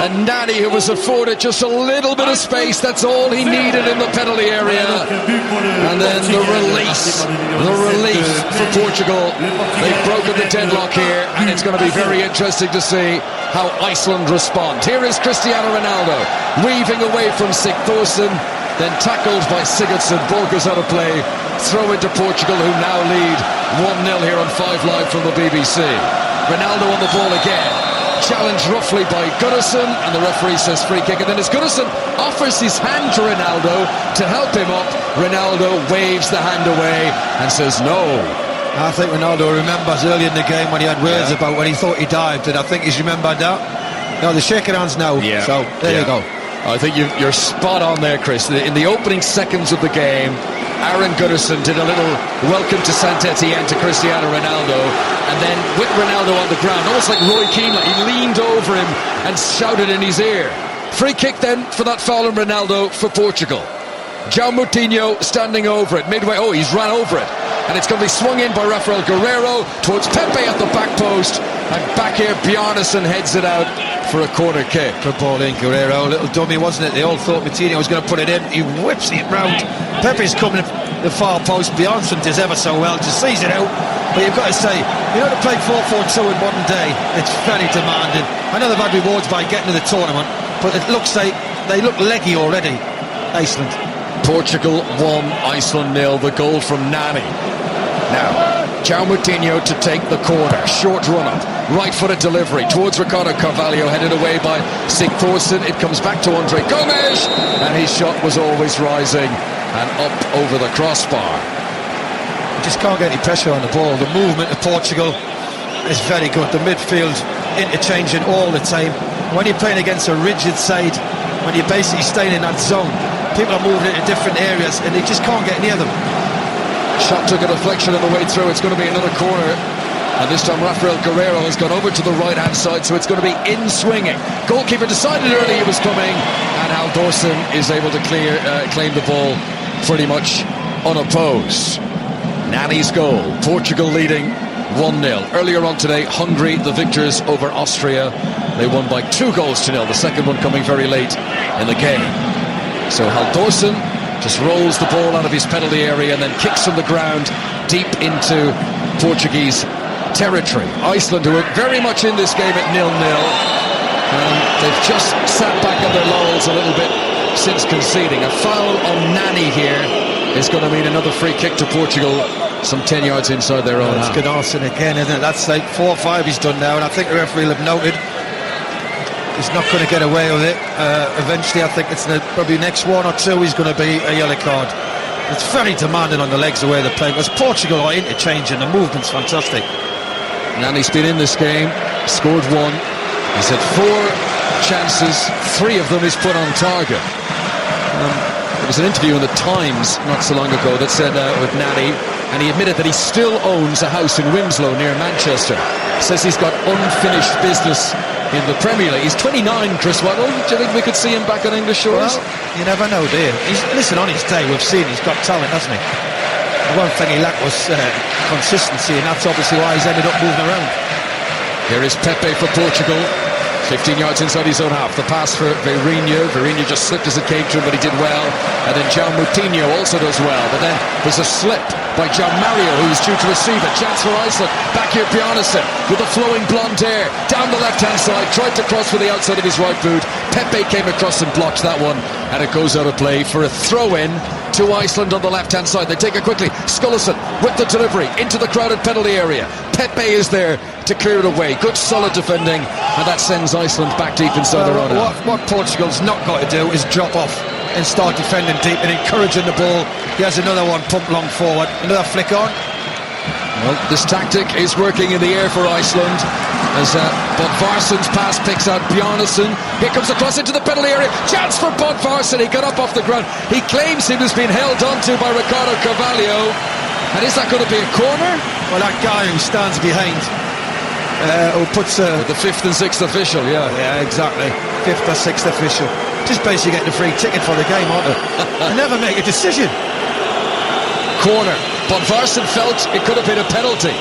S1: and Nani, who was afforded just a little bit of space, that's all he needed in the penalty area. And then the relief for Portugal. They've broken the deadlock here, and it's going to be very interesting to see how Iceland respond. Here is Cristiano Ronaldo weaving away from Sigthorsson, then tackled by Sigurdsson. Ball goes out of play. Throw into Portugal, who now lead 1-0 here on 5 Live from the BBC. Ronaldo on the ball again. Challenged roughly by Gunnarsson, and the referee says free kick. And then as Gunnarsson offers his hand to Ronaldo to help him up, Ronaldo waves the hand away and says no.
S2: I think Ronaldo remembers early in the game when he had words about when he thought he dived, and I think he's remembered that. No, they're shaking hands now, so there you go.
S1: I think you're spot on there, Chris. In the opening seconds of the game, Aaron Gunnarsson did a little welcome to Saint-Etienne to Cristiano Ronaldo, and then with Ronaldo on the ground, almost like Roy Keane, he leaned over him and shouted in his ear. Free kick then for that foul on Ronaldo for Portugal. João Moutinho standing over it midway. Oh, he's ran over it, and it's going to be swung in by Rafael Guerreiro towards Pepe at the back post, and back here Bjarnason heads it out for a corner kick.
S2: Good ball in, Guerreiro, a little dummy, wasn't it? They all thought Moutinho was going to put it in. He whips it round. Pepe's coming the far post. Bjarnason does ever so well to seize it out. But you've got to say, to play 4-4-2 in modern day, it's very demanding. I know they've had rewards by getting to the tournament, but it looks like they look leggy already, Iceland.
S1: Portugal 1, Iceland 0, the goal from Nani. Now, João Moutinho to take the corner, short run-up, right-footed delivery towards Ricardo Carvalho, headed away by Sigthorsson. It comes back to Andre Gomes, and his shot was always rising and up over the crossbar.
S2: You just can't get any pressure on the ball. The movement of Portugal is very good. The midfield interchanging all the time. When you're playing against a rigid side, when you're basically staying in that zone, people are moving into different areas and they just can't get near them.
S1: Shot took a deflection on the way through. It's going to be another corner, and this time Rafael Guerreiro has gone over to the right hand side, so it's going to be in swinging. Goalkeeper decided early he was coming, and Halldórsson is able to claim the ball pretty much unopposed. Nani's goal, Portugal leading 1-0. Earlier on today, Hungary the victors over Austria. They won by 2-0, the second one coming very late in the game. So Halldórsson just rolls the ball out of his penalty area and then kicks from the ground deep into Portuguese territory. Iceland, who are very much in this game at 0-0, they've just sat back on their laurels a little bit since conceding. A foul on Nani here is going to mean another free kick to Portugal, some 10 yards inside their own half.
S2: It's Gunnarsson again, isn't it? That's like 4 or 5 he's done now, and I think the referee will have noted he's not going to get away with it. Eventually, I think it's probably next 1 or 2 he's going to be a yellow card. It's very demanding on the legs the way they're playing, because Portugal are interchanging, the movement's fantastic.
S1: Nani's been in this game, scored 1. He's had 4 chances, 3 of them he's put on target. There was an interview in the Times not so long ago that said with Nani, and he admitted that he still owns a house in Winslow near Manchester. Says he's got unfinished business in the Premier League. He's 29, Chris Waddle. Do you think we could see him back on English shores?
S2: Well, you never know, do you? Listen, on his day, we've seen he's got talent, hasn't he? The one thing he lacked was consistency, and that's obviously why he's ended up moving around.
S1: Here is Pepe for Portugal. 15 yards inside his own half. The pass for Veirinho. Veirinho just slipped as it came to him, but he did well. And then João Moutinho also does well. But then there's a slip by Gian Mario, who's due to receive it. Chance for Iceland. Back here, Bjarnason with the flowing blonde hair. Down the left-hand side. Tried to cross with the outside of his right boot. Pepe came across and blocked that one. And it goes out of play for a throw-in to Iceland on the left-hand side. They take it quickly. Skullerson with the delivery into the crowded penalty area. Pepe is there to clear it away. Good solid defending, and that sends Iceland back deep inside their own half.
S2: What Portugal's not got to do is drop off and start defending deep and encouraging the ball. He has another one pumped long forward, another flick on.
S1: Well, this tactic is working in the air for Iceland as Bodvarsson's pass picks out Bjarnason. Here comes the cross into the penalty area. Chance for Bodvarsson. He got up off the ground. He claims he was being held onto by Ricardo Carvalho. And is that going to be a corner?
S2: Well, that guy who stands behind, who puts
S1: the 5th and 6th official, yeah,
S2: exactly, 5th or 6th official, just basically getting a free ticket for the game, aren't they? They never make a decision.
S1: Corner. Bodvarsson felt it could have been a penalty.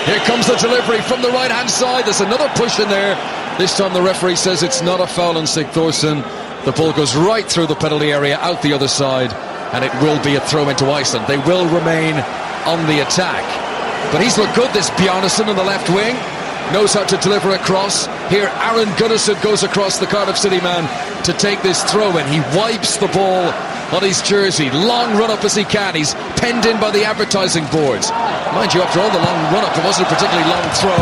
S1: Here comes the delivery from the right-hand side. There's another push in there. This time the referee says it's not a foul on Sigthorsson. The ball goes right through the penalty area, out the other side, and it will be a throw into Iceland. They will remain on the attack. But he's looked good, this Bjarnason on the left wing. Knows how to deliver a cross. Here Aaron Gunnarsson goes across, the Cardiff City man, to take this throw in. He wipes the ball on his jersey. Long run up as he can. He's penned in by the advertising boards. Mind you, after all the long run up, it wasn't a particularly long throw.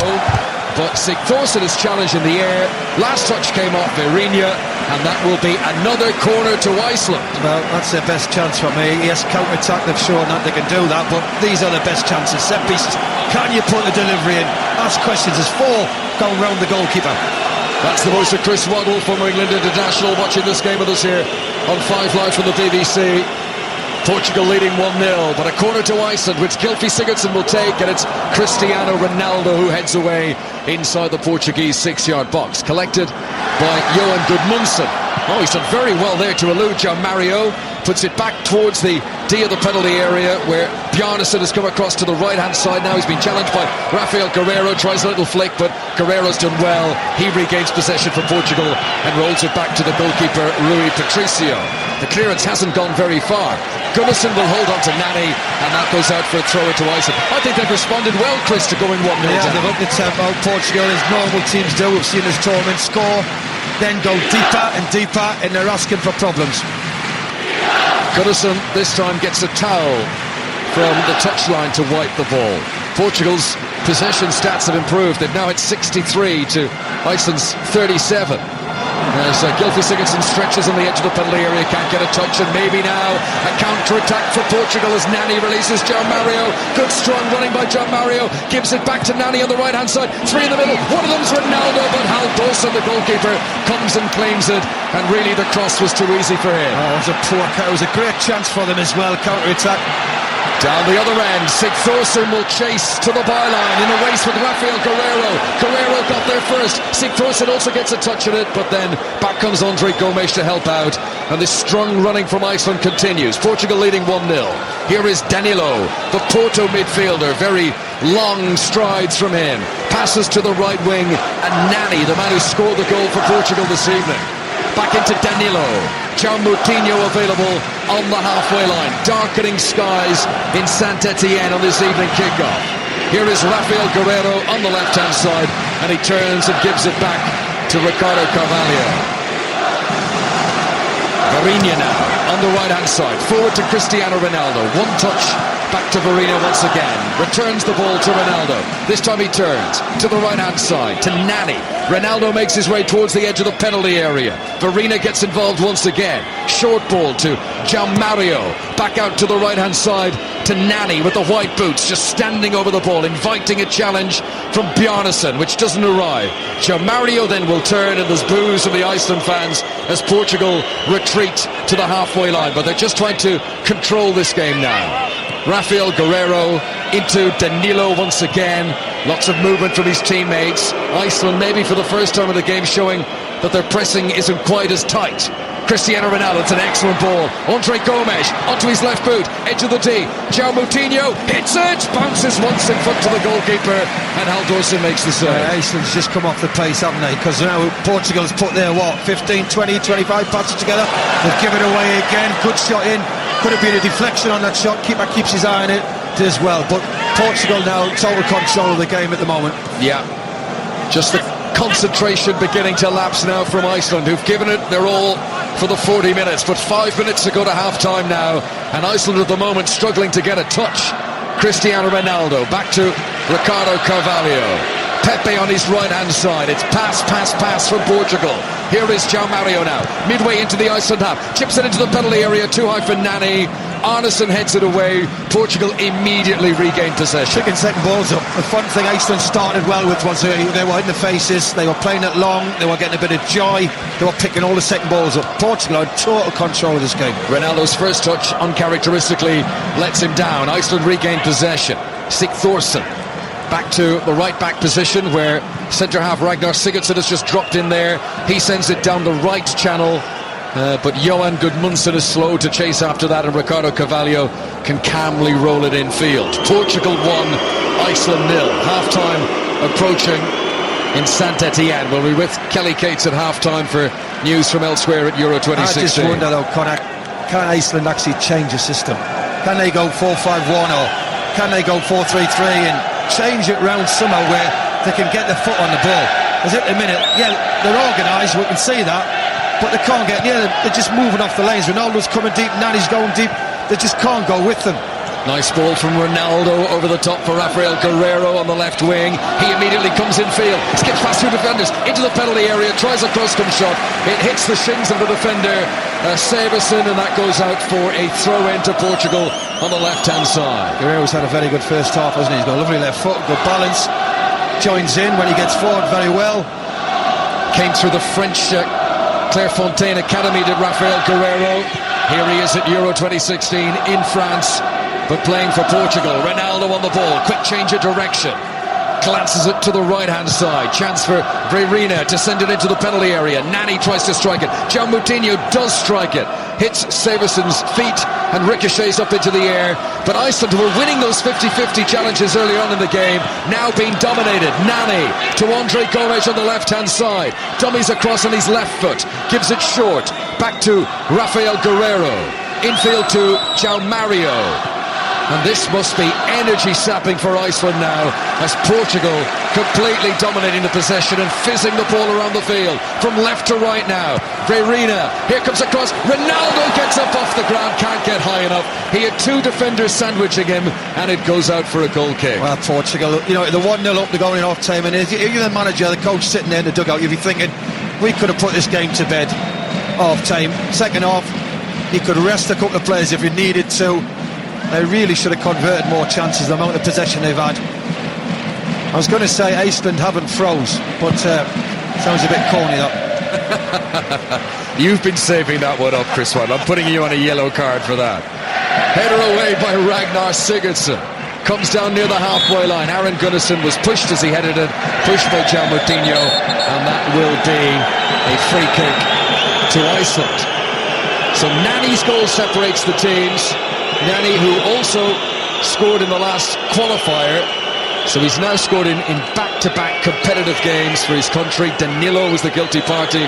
S1: but Sigthorsson is challenged in the air. Last touch came off Verinia, and that will be another corner to Iceland.
S2: Well, that's their best chance for me. Yes, counter-attack, they've shown that they can do that, but these are the best chances. Set pieces, can you put the delivery in? Ask questions. There's 4 going round the goalkeeper.
S1: That's the voice of Chris Waddle, former England international, watching this game with us here on 5 Live from the BBC. Portugal leading 1-0, but a corner to Iceland, which Gylfi Sigurdsson will take, and it's Cristiano Ronaldo who heads away inside the Portuguese 6-yard box, collected by Johan Gudmundsson. Oh, he's done very well there to elude João Mario, puts it back towards the D of the penalty area, where Bjarnason has come across to the right-hand side. Now he's been challenged by Rafael Guerreiro, tries a little flick, but Guerreiro's done well. He regains possession for Portugal and rolls it back to the goalkeeper, Rui Patricio. The clearance hasn't gone very far. Gunnarsson will hold on to Nani, and that goes out for a throw into Iceland. I think they've responded well, Chris, to going 1-0 down.
S2: They've upped the tempo. Portugal, as normal teams do. We've seen this tournament score, then go deeper and deeper, and they're asking for problems.
S1: Gunnarsson this time gets a towel from the touchline to wipe the ball. Portugal's possession stats have improved. They've now hit 63 to Iceland's 37. As Gylfi Sigurdsson stretches on the edge of the penalty area, can't get a touch, and maybe now a counter-attack for Portugal as Nani releases João Mario. Good strong running by João Mario, gives it back to Nani on the right-hand side. 3 in the middle, one of them's Ronaldo, but Halldórsson, the goalkeeper, comes and claims it, and really the cross was too easy for him.
S2: Oh, it was a great chance for them as well, counter-attack.
S1: Down the other end, Sigthorsson will chase to the byline in a race with Rafael Guerreiro. Guerreiro got there first. Sigthorsson also gets a touch at it, but then back comes André Gomes to help out. And this strong running from Iceland continues. Portugal leading 1-0. Here is Danilo, the Porto midfielder. Very long strides from him. Passes to the right wing, and Nani, the man who scored the goal for Portugal this evening. Back into Danilo. João Moutinho available on the halfway line. Darkening skies in Saint-Étienne on this evening kickoff. Here is Rafael Guerreiro on the left-hand side, and he turns and gives it back to Ricardo Carvalho. Verinia now on the right-hand side. Forward to Cristiano Ronaldo. One touch back to Verinia once again. Returns the ball to Ronaldo. This time he turns to the right-hand side to Nani. Ronaldo makes his way towards the edge of the penalty area. Verinia gets involved once again. Short ball to João Mario. Back out to the right-hand side to Nani with the white boots, just standing over the ball, inviting a challenge from Bjarnason, which doesn't arrive. João Mario then will turn, and there's boos from the Iceland fans as Portugal retreat to the halfway line. But they're just trying to control this game now. Rafael Guerreiro into Danilo once again. Lots of movement from his teammates. Iceland maybe for the first time in the game showing that their pressing isn't quite as tight. Cristiano Ronaldo, it's an excellent ball. André Gomes onto his left boot, edge of the D. João Moutinho hits it, bounces once in front to the goalkeeper, and Halldórsson makes the save.
S2: Iceland's just come off the pace, haven't they? Because now Portugal's put their 15, 20, 25 passes together. They've given away again. Good shot in. Could have been a deflection on that shot. Keeper keeps his eye on it as well. But Portugal now total control of the game at the moment.
S1: Yeah, just the concentration beginning to lapse now from Iceland, who've given it their all for the 40 minutes, but 5 minutes to go to half-time now, and Iceland at the moment struggling to get a touch. Cristiano Ronaldo back to Ricardo Carvalho. Pepe on his right-hand side. It's pass from Portugal. Here is João Mario now, midway into the Iceland half. Chips it into the penalty area, too high for Nani. Arneson heads it away. Portugal immediately regained possession.
S2: Picking second balls up. The fun thing Iceland started well with was they were in the faces, they were playing it long, they were getting a bit of joy, they were picking all the second balls up. Portugal had total control of this game.
S1: Ronaldo's first touch uncharacteristically lets him down. Iceland regained possession. Sigthorsson back to the right-back position where centre-half Ragnar Sigurdsson has just dropped in there. He sends it down the right channel, but Johan Gudmundsson is slow to chase after that, and Ricardo Carvalho can calmly roll it in field. Portugal 1, Iceland 0. Half-time approaching in Saint-Étienne. We'll be with Kelly Cates at half-time for news from elsewhere at Euro 2016.
S2: I just wonder though, Conor, can Iceland actually change the system? Can they go 4-5-1 or can they go 4-3-3 and change it round somehow where they can get their foot on the ball? Because at the minute, yeah, they're organised, we can see that, but they can't get near them. They're just moving off the lanes. Ronaldo's coming deep, Nani's going deep. They just can't go with them.
S1: Nice ball from Ronaldo over the top for Rafael Guerreiro on the left wing. He immediately comes in field, skips past two defenders into the penalty area, tries a cross-come shot. It hits the shins of the defender, Severson, and that goes out for a throw-in to Portugal on the left-hand side.
S2: Guerreiro's had a very good first half, hasn't he? He's got a lovely left foot, good balance. Joins in when he gets forward very well.
S1: Came through the French Clairefontaine Academy, did Rafael Guerreiro. Here he is at Euro 2016 in France, but playing for Portugal. Ronaldo on the ball, quick change of direction. Glances it to the right-hand side. Chance for Breirina to send it into the penalty area. Nani tries to strike it. João Moutinho does strike it. Hits Severson's feet and ricochets up into the air. But Iceland, who were winning those 50-50 challenges early on in the game, now being dominated. Nani to Andre Gomes on the left-hand side. Dummies across on his left foot. Gives it short. Back to Rafael Guerreiro. Infield to João Mario. And this must be energy-sapping for Iceland now, as Portugal completely dominating the possession and fizzing the ball around the field. From left to right now, Breirina, here comes across, Ronaldo gets up off the ground, can't get high enough. He had two defenders sandwiching him, and it goes out for a goal kick.
S2: Well, Portugal, you know, the 1-0 up, they're going in half-time, and if you're the manager, the coach sitting there in the dugout, you'll be thinking, we could have put this game to bed. Half-time, second half, you could rest a couple of players if you needed to. They really should have converted more chances, the amount of possession they've had. I was going to say Iceland haven't froze, but sounds a bit corny, that.
S1: You've been saving that one up, Chris White. I'm putting you on a yellow card for that. Header away by Ragnar Sigurdsson. Comes down near the halfway line. Aron Gunnarsson was pushed as he headed it, pushed by João Moutinho, and that will be a free kick to Iceland. So Nani's goal separates the teams. Nani, who also scored in the last qualifier, so he's now scored in back-to-back competitive games for his country. Danilo was the guilty party.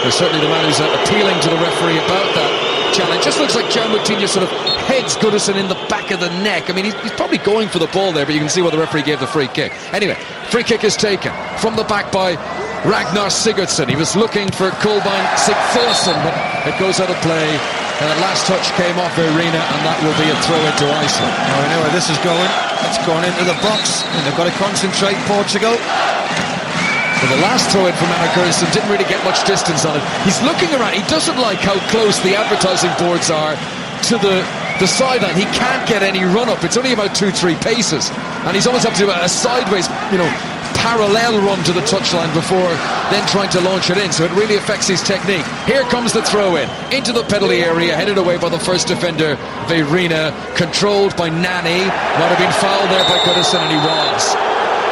S1: There's certainly the man who's appealing to the referee about that challenge. Just looks like João Moutinho sort of heads Gunnarsson in the back of the neck. I mean, he's probably going for the ball there, but you can see why the referee gave the free kick. Anyway, free kick is taken from the back by Ragnar Sigurdsson. He was looking for Kolbeinn Sigþórsson, but it goes out of play. Last touch came off Breirina, and that will be a throw into Iceland.
S2: Now we know where this is going. It's going into the box, and they've got to concentrate, Portugal.
S1: Well, the last throw in from Aron Gunnarsson didn't really get much distance on it. He's looking around. He doesn't like how close the advertising boards are to the sideline. He can't get any run up. It's only about 2-3 paces, and he's almost up to a sideways, parallel run to the touchline before then trying to launch it in, so it really affects his technique. Here comes the throw-in into the penalty area, headed away by the first defender, Breirina, controlled by Nani. Might have been fouled there by Gunnarsson, and he was.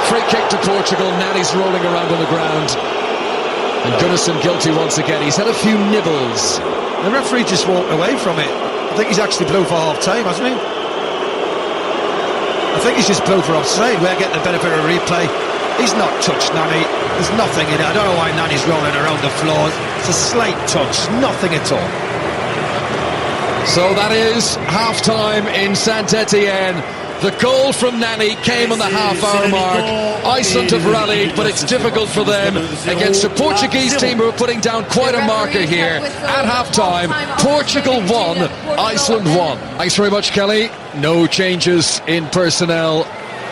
S1: Free kick to Portugal. Nani's rolling around on the ground, and Gunnarsson guilty once again. He's had a few nibbles.
S2: The referee just walked away from it. I think he's actually blew for half-time, hasn't he? I think he's just blew for offside. We're getting the benefit of a replay. He's not touched Nani. There's nothing in it. I don't know why Nani's rolling around the floor. It's a slight touch, nothing at all.
S1: So that is half-time in Saint-Étienne. The goal from Nani came on the half-hour mark. Iceland have rallied, but it's difficult for them against a Portuguese team who are putting down quite a marker here. At half-time, Portugal won, Iceland won. Thanks very much, Kelly. No changes in personnel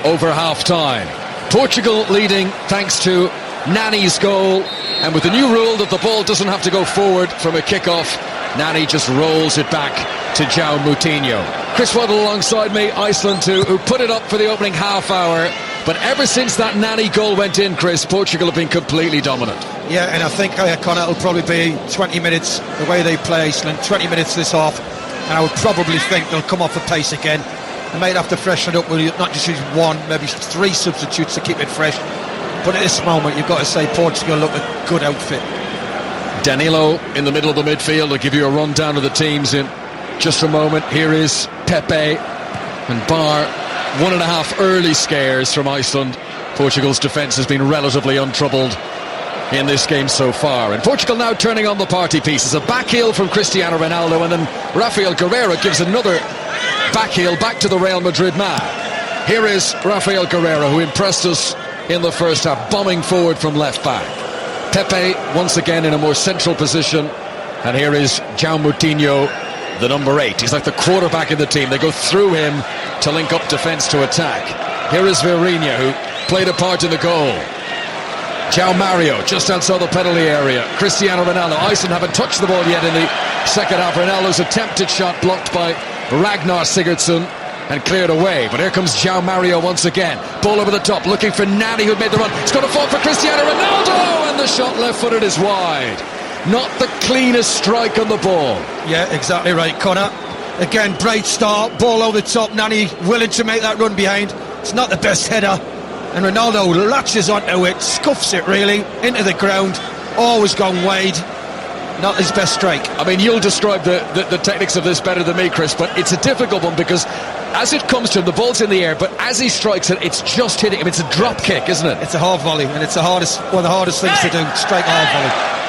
S1: over half-time. Portugal leading thanks to Nani's goal, and with the new rule that the ball doesn't have to go forward from a kick-off, Nani just rolls it back to João Moutinho. Chris Waddle alongside me, Iceland who put it up for the opening half hour, but ever since that Nani goal went in, Chris, Portugal have been completely dominant.
S2: Yeah, and I think, Connor, it'll probably be 20 minutes, the way they play Iceland, 20 minutes this half, and I would probably think they'll come off the pace again. They might have to freshen it up with not just use one, maybe 3 substitutes to keep it fresh. But at this moment, you've got to say Portugal look a good outfit.
S1: Danilo in the middle of the midfield. I'll give you a rundown of the teams in just a moment. Here is Pepe, and bar 1.5 early scares from Iceland, Portugal's defence has been relatively untroubled in this game so far. And Portugal now turning on the party pieces. A back heel from Cristiano Ronaldo, and then Rafael Guerreiro gives another back heel back to the Real Madrid man. Here is Rafael Guerreiro, who impressed us in the first half, bombing forward from left back. Pepe once again in a more central position, and here is João Moutinho, the number 8. He's like the quarterback in the team. They go through him to link up defence to attack. Here is Virinha, who played a part in the goal. João Mario just outside the penalty area. Cristiano Ronaldo. Iceland haven't touched the ball yet in the second half. Ronaldo's attempted shot blocked by Ragnar Sigurdsson and cleared away. But here comes João Mario once again. Ball over the top, looking for Nani, who made the run. It's going to fall for Cristiano Ronaldo, and the shot left-footed is wide. Not the cleanest strike on the ball.
S2: Yeah, exactly right, Connor. Again, great start, ball over the top. Nani willing to make that run behind. It's not the best header. And Ronaldo latches onto it, scuffs it really, into the ground, always gone wide. Not his best strike.
S1: I mean, you'll describe the techniques of this better than me, Chris, but it's a difficult one because as it comes to him, the ball's in the air, but as he strikes it, it's just hitting him. It's a drop kick, isn't it?
S2: It's a hard volley, and it's one of the hardest things to do, strike a hard volley.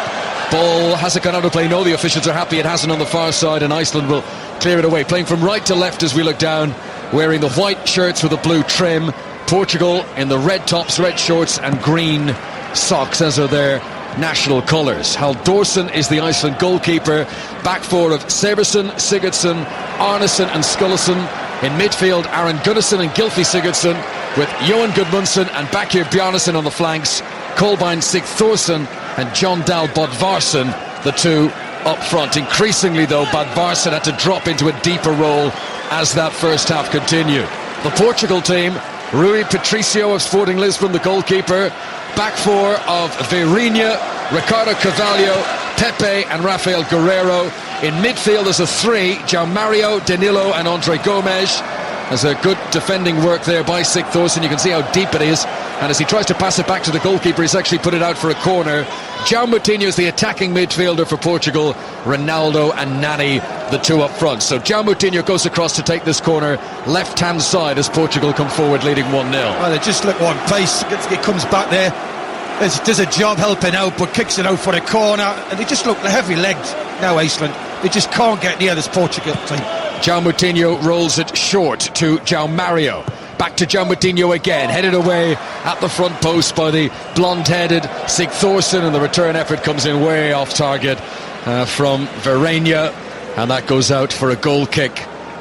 S1: Ball hasn't gone out of play. No, the officials are happy it hasn't on the far side, and Iceland will clear it away. Playing from right to left as we look down, wearing the white shirts with the blue trim. Portugal in the red tops, red shorts and green socks, as are their national colours. Halldórsson is the Iceland goalkeeper. Back four of Severson, Sigurdsson, Arnason and Skullisson. In midfield, Aron Gunnarsson and Gylfi Sigurdsson, with Johan Gudmundsson and back here Bjarnason on the flanks, Kolbeinn Sigþórsson and Jon Dahl Bodvarsson, the two up front. Increasingly though, Bodvarsson had to drop into a deeper role as that first half continued. The Portugal team, Rui Patricio of Sporting Lisbon, the goalkeeper. Back four of Virinha, Ricardo Carvalho, Pepe and Rafael Guerreiro. In midfield there's a three, João Mario, Danilo and André Gomes. There's a good defending work there by Sigþórsson. You can see how deep it is, and as he tries to pass it back to the goalkeeper, he's actually put it out for a corner. João Moutinho is the attacking midfielder for Portugal. Ronaldo and Nani, the two up front. So João Moutinho goes across to take this corner, left-hand side, as Portugal come forward leading 1-0.
S2: Well, they just look one pace. It comes back there. Does a job helping out, but kicks it out for a corner, and they just look heavy-legged now, Iceland. They just can't get near this Portugal team.
S1: João Moutinho rolls it short to João Mario. Back to João Moutinho again, headed away at the front post by the blonde-headed Sigþórsson, and the return effort comes in way off target from Virinha, and that goes out for a goal kick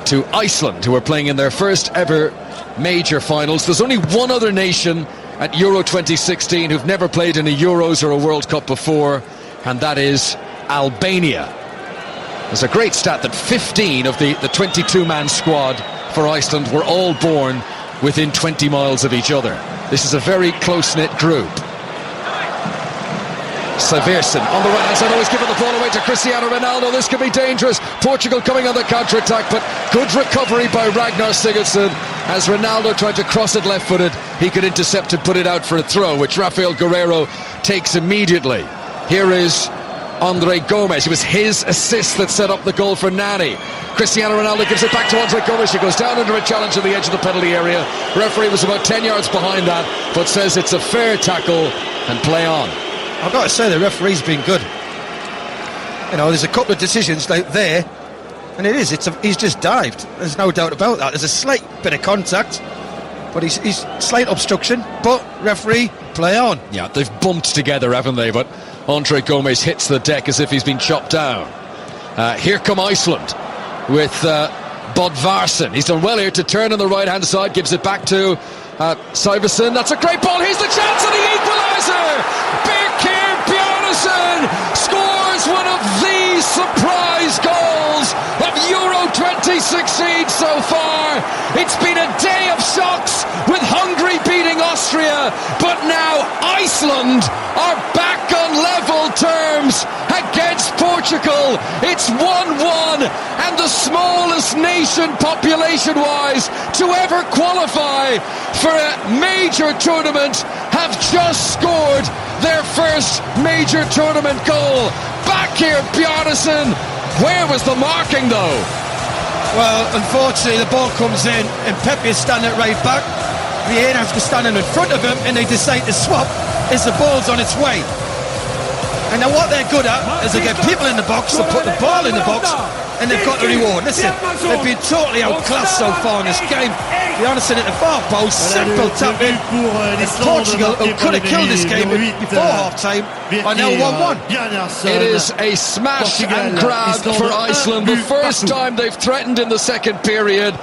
S1: to Iceland, who are playing in their first ever major finals. There's only one other nation at Euro 2016 who've never played in a Euros or a World Cup before, and that is Albania. There's a great stat that 15 of the 22-man squad for Iceland were all born within 20 miles of each other. This is a very close-knit group. Severson on the right-hand side, always giving the ball away to Cristiano Ronaldo. This could be dangerous. Portugal coming on the counter-attack, but good recovery by Ragnar Sigurdsson. As Ronaldo tried to cross it left-footed, he could intercept and put it out for a throw, which Rafael Guerreiro takes immediately. Here is André Gomes. It was his assist that set up the goal for Nani. Cristiano Ronaldo gives it back to André Gomes. He goes down under a challenge at the edge of the penalty area. Referee was about 10 yards behind that, but says it's a fair tackle and play on.
S2: I've got to say the referee's been good. You know, there's a couple of decisions like there, and he's just dived. There's no doubt about that. There's a slight bit of contact, but he's slight obstruction, but referee, play on.
S1: Yeah, they've bumped together, haven't they? But André Gomes hits the deck as if he's been chopped down. Here come Iceland with Bodvarsson. He's done well here to turn on the right-hand side, gives it back to Severson. That's a great ball. Here's the chance of the equaliser. Birkir Bjarnason scores one of the surprise goals of Euro 2016 so far. It's been a day of shocks with Hungary beating Austria, but now Iceland are back on level terms against Portugal. It's 1-1, and the smallest nation population-wise to ever qualify for a major tournament have just scored their first major tournament goal. Back here, Bjarnason. Where was the marking, though?
S2: Well, unfortunately, the ball comes in, and Pepe is standing right back. Vieira's standing in front of him, and they decide to swap as the ball's on its way. And now what they're good at is they get people in the box, they put the ball in the box, and they've got the reward. Listen, they've been totally outclassed so far in this game. Bjarnason at the far post, simple tap in. And Portugal, who could have killed this game before half-time, are now 1-1.
S1: It is a smash and grab for Iceland. The first time they've threatened in the second period.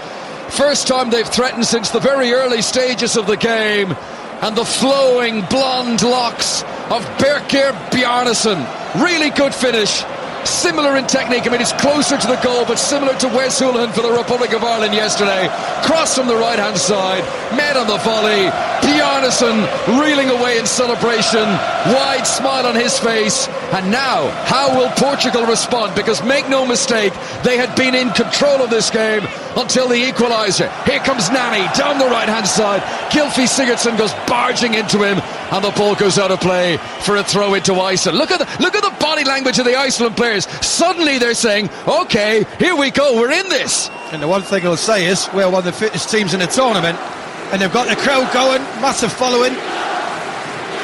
S1: First time they've threatened since the very early stages of the game. And the flowing blonde locks of Birkir Bjarnason. Really good finish. Similar in technique. I mean, it's closer to the goal, but similar to Wes Houlihan for the Republic of Ireland yesterday. Cross from the right-hand side. Met on the volley. Bjarnason reeling away in celebration. Wide smile on his face. And now, how will Portugal respond? Because make no mistake, they had been in control of this game until the equaliser. Here comes Nani down the right-hand side. Gylfi Sigurdsson goes barging into him, and the ball goes out of play for a throw into Iceland. Look at the body language of the Iceland players. Suddenly they're saying, OK, here we go, we're in this.
S2: And the one thing I'll say is, we're one of the fittest teams in the tournament, and they've got the crowd going, massive following.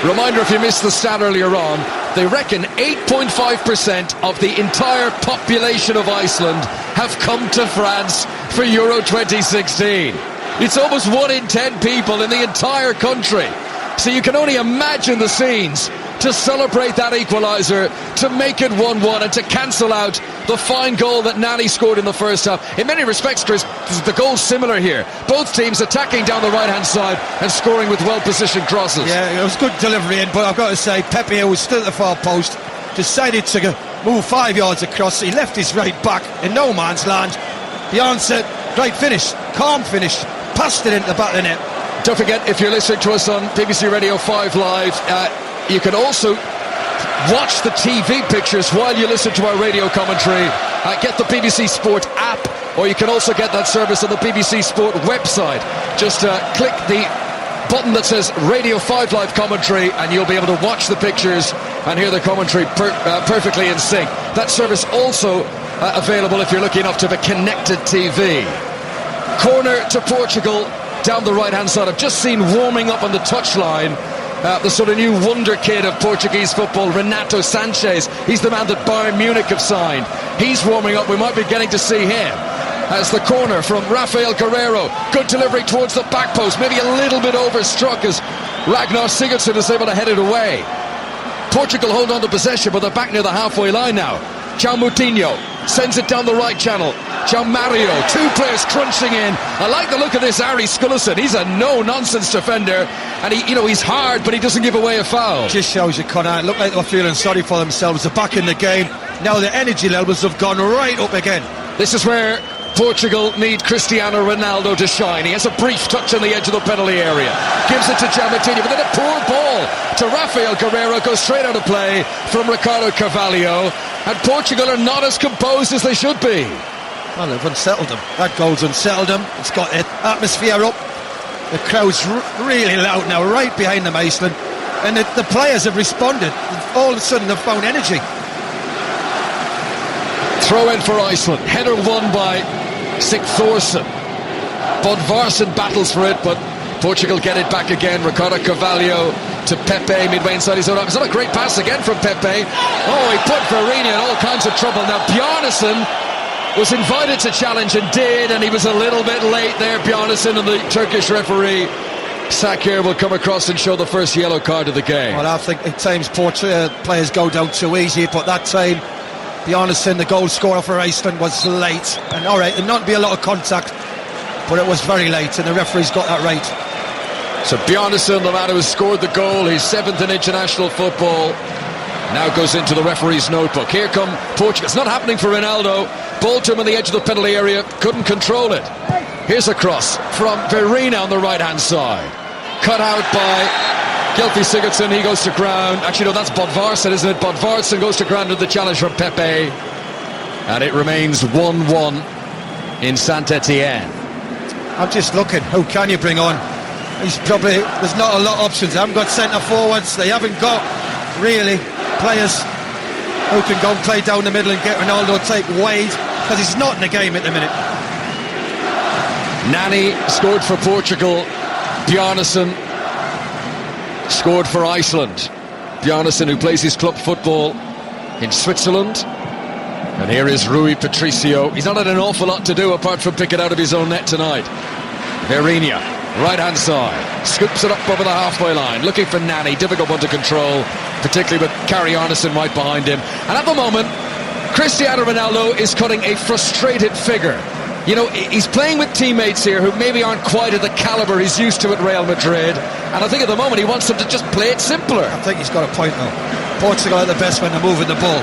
S1: Reminder, if you missed the stat earlier on, they reckon 8.5% of the entire population of Iceland have come to France for Euro 2016. It's almost 1 in 10 people in the entire country. So you can only imagine the scenes to celebrate that equaliser, to make it 1-1 and to cancel out the fine goal that Nani scored in the first half. In many respects, Chris, the goal's similar here. Both teams attacking down the right-hand side and scoring with well-positioned crosses.
S2: Yeah, it was good delivery in, but I've got to say, Pepe, who was still at the far post, decided to move 5 yards across. He left his right back in no man's land. Bjarnason, great finish, calm finish, passed it into the back of the net.
S1: Don't forget, if you're listening to us on BBC Radio 5 Live, you can also watch the TV pictures while you listen to our radio commentary. Get the BBC Sport app, or you can also get that service on the BBC Sport website. Just click the button that says Radio 5 Live Commentary, and you'll be able to watch the pictures and hear the commentary perfectly in sync. That service also available if you're lucky enough to have a connected TV. Corner to Portugal down the right-hand side. I've just seen warming up on the touchline the sort of new wonder kid of Portuguese football, Renato Sanchez. He's the man that Bayern Munich have signed. He's warming up. We might be getting to see him as the corner from Rafael Guerreiro. Good delivery towards the back post, maybe a little bit overstruck as Ragnar Sigurdsson is able to head it away. Portugal hold on to possession, but they're back near the halfway line now. João Moutinho sends it down the right channel. João Mario, 2 players crunching in. I like the look of this Ari Skulason. He's a no-nonsense defender, and he's hard, but he doesn't give away a foul.
S2: Just shows you, Connor, look like they're feeling sorry for themselves. They're back in the game. Now the energy levels have gone right up again.
S1: This is where Portugal need Cristiano Ronaldo to shine. He has a brief touch on the edge of the penalty area. Gives it to João Moutinho, but then a poor ball to Rafael Guerreiro. Goes straight out of play from Ricardo Carvalho. And Portugal are not as composed as they should be.
S2: Well, they've unsettled them. That goal's unsettled them. It's got the atmosphere up. The crowd's really loud now, right behind them, Iceland. And the players have responded. All of a sudden, they've found energy.
S1: Throw in for Iceland. Header won by Sigþórsson. Bodvarsson battles for it, but Portugal get it back again. Ricardo Carvalho to Pepe, midway inside his own arm. It's not a great pass again from Pepe. Oh, he put Verina in all kinds of trouble. Now, Bjarnason was invited to challenge and did, and he was a little bit late there, Bjarnason, and the Turkish referee Sakir will come across and show the first yellow card of the game.
S2: Well, I think at times players go down too easy, but that time Bjarnason, the goal scorer for Iceland, was late. And all right, there'd not be a lot of contact, but it was very late, and the referee's got that right.
S1: So Bjarnason, the man who has scored the goal, his 7th in international football, now goes into the referee's notebook. Here come Portugal. It's not happening for Ronaldo. Ball to him on the edge of the penalty area, couldn't control it. Here's a cross from Verina on the right-hand side. Cut out by Gylfi Sigurdsson, he goes to ground. Actually, no, that's Bodvarsson, isn't it? Bodvarsson goes to ground with the challenge from Pepe. And it remains 1-1 in Saint-Étienne.
S2: I'm just looking, who can you bring on? There's not a lot of options. They haven't got centre forwards. They haven't got really players who can go and play down the middle and get Ronaldo to take Wade, because he's not in the game at the minute.
S1: Nani scored for Portugal. Bjarnason scored for Iceland. Bjarnason, who plays his club football in Switzerland. And here is Rui Patricio. He's not had an awful lot to do apart from pick it out of his own net tonight. Verina, right-hand side, scoops it up over the halfway line, looking for Nani, difficult one to control, particularly with Kari Arnason right behind him. And at the moment, Cristiano Ronaldo is cutting a frustrated figure. You know, he's playing with teammates here who maybe aren't quite at the calibre he's used to at Real Madrid, and I think at the moment he wants them to just play it simpler.
S2: I think he's got a point now. Portugal are the best when they're moving the ball,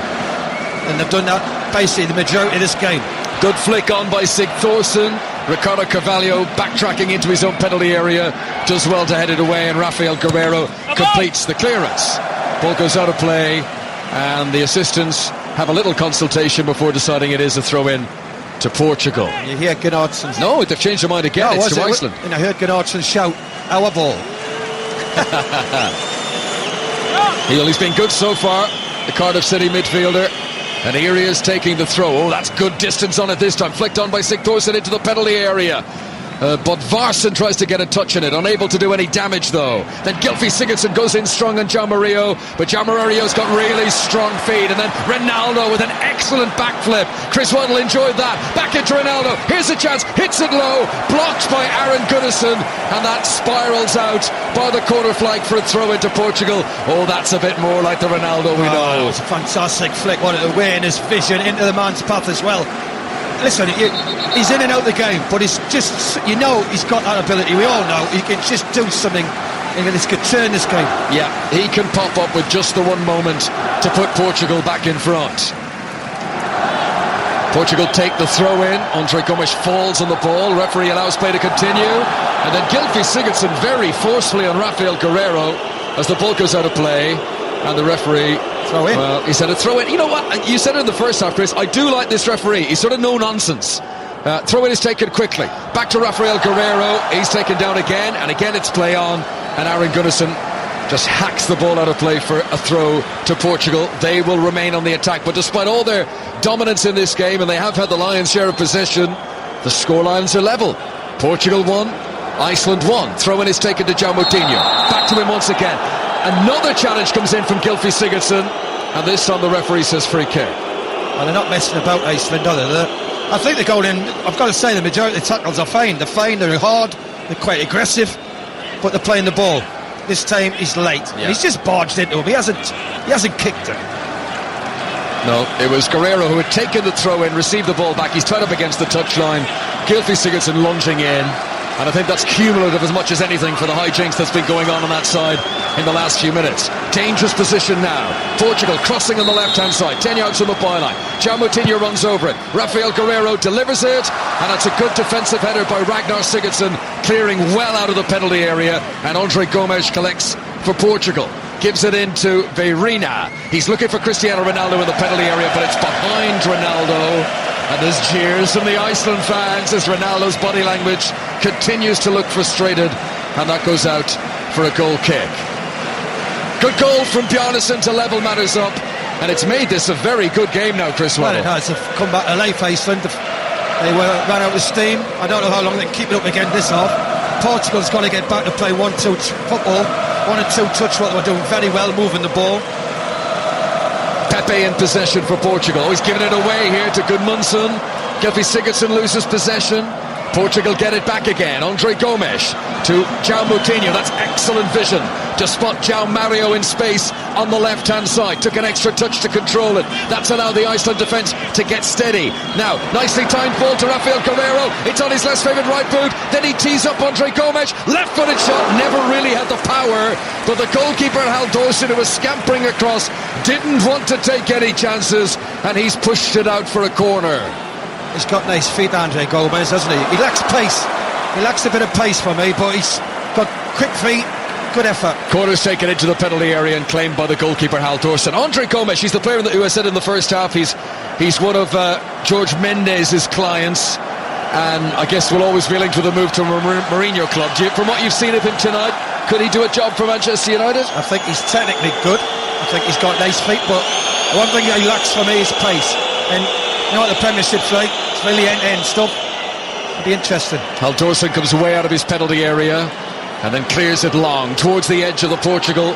S2: and they've done that basically the majority of this game.
S1: Good flick on by Sigthorsson. Ricardo Carvalho backtracking into his own penalty area, does well to head it away, and Rafael Guerreiro completes the clearance. Ball goes out of play, and the assistants have a little consultation before deciding it is a throw-in to Portugal.
S2: You hear Gunnarsson.
S1: No, they've changed their mind again. It's to Iceland.
S2: And I heard Gunnarsson shout, "Our ball."
S1: He's been good so far, the Cardiff City midfielder. And here he is taking the throw. Oh, that's good distance on it this time. Flicked on by Sigthorsson into the penalty area. But Varsson tries to get a touch in it, unable to do any damage though. Then Gylfi Sigurdsson goes in strong on João Mario, but João Mario's got really strong feet, and then Ronaldo with an excellent backflip. Chris Waddle enjoyed that. Back into Ronaldo. Here's a chance. Hits it low. Blocked by Aaron Gunnarsson, and that spirals out by the corner flag for a throw into Portugal. Oh, that's a bit more like the Ronaldo we know.
S2: It's a fantastic flick. What a way in his vision into the man's path as well. Listen, he's in and out of the game, but he's just, you know, he's got that ability. We all know he can just do something, and this could turn this game.
S1: Yeah, he can pop up with just the one moment to put Portugal back in front. Portugal take the throw in. Andre Gomes falls on the ball. Referee allows play to continue, and then Gylfi Sigurdsson very forcefully on Rafael Guerreiro as the ball goes out of play, and the referee.
S2: Throw in.
S1: Well, he said a throw in. You know what? You said it in the first half, Chris. I do like this referee. He's sort of no nonsense. Throw in is taken quickly. Back to Rafael Guerreiro. He's taken down again, and again it's play on. And Aaron Gunnarsson just hacks the ball out of play for a throw to Portugal. They will remain on the attack, but despite all their dominance in this game, and they have had the lion's share of possession, the scorelines are level. Portugal 1, Iceland 1. Throw in is taken to João Moutinho. Back to him once again. Another challenge comes in from Gylfi Sigurdsson, and this time the referee says free kick.
S2: Well, they're not messing about, Iceland, are they? I think they're going in. I've got to say the majority of the tackles are fine. They're fine, they're hard, they're quite aggressive, but they're playing the ball. This time he's late. Yeah. He's just barged into him. He hasn't kicked it.
S1: No, it was Guerreiro who had taken the throw in, received the ball back. He's tied up against the touchline. Gylfi Sigurdsson lunging in. And I think that's cumulative as much as anything for the hijinks that's been going on that side in the last few minutes. Dangerous position now. Portugal crossing on the left-hand side, 10 yards from the byline. João Moutinho runs over it. Rafael Guerreiro delivers it, and it's a good defensive header by Ragnar Sigurdsson, clearing well out of the penalty area, and Andre Gomes collects for Portugal. Gives it into Verina. He's looking for Cristiano Ronaldo in the penalty area, but it's behind Ronaldo. And there's cheers from the Iceland fans as Ronaldo's body language continues to look frustrated, and that goes out for a goal kick. Good goal from Bjarnason to level matters up, and it's made this a very good game now, Chris Waddle.
S2: Well, it has come back to life, Iceland. They ran out of steam. I don't know how long they can keep it up again this half. Portugal's got to get back to play 1-2 football, 1 and 2 touch what they were doing very well, moving the ball.
S1: Pepe in possession for Portugal. He's given it away here to Gudmundsson. Gylfi Sigurdsson loses possession. Portugal get it back again. Andre Gomes to João Moutinho. That's excellent vision to spot João Mario in space on the left-hand side. Took an extra touch to control it. That's allowed the Iceland defence to get steady. Now, nicely timed ball to Rafael Guerreiro. It's on his less favoured right boot. Then he tees up Andre Gomes. Left-footed shot. Never really had the power. But the goalkeeper, Halldórsson, who was scampering across, didn't want to take any chances. And he's pushed it out for a corner.
S2: He's got nice feet, Andre Gomes, hasn't he? He lacks pace. He lacks a bit of pace for me, but he's got quick feet. Good effort.
S1: Corner's taken into the penalty area and claimed by the goalkeeper Halldórsson. Andre Gomes, he's the player who I said in the first half he's one of George Mendes' clients, and I guess will always be linked with a move to Mourinho club. From what you've seen of him tonight, could he do a job for Manchester United?
S2: I think he's technically good. I think he's got nice feet, but one thing that he lacks for me is pace. And you know what the Premiership's like? It's really end-to-end stuff. It'll be interesting.
S1: Halldórsson comes way out of his penalty area and then clears it long towards the edge of the Portugal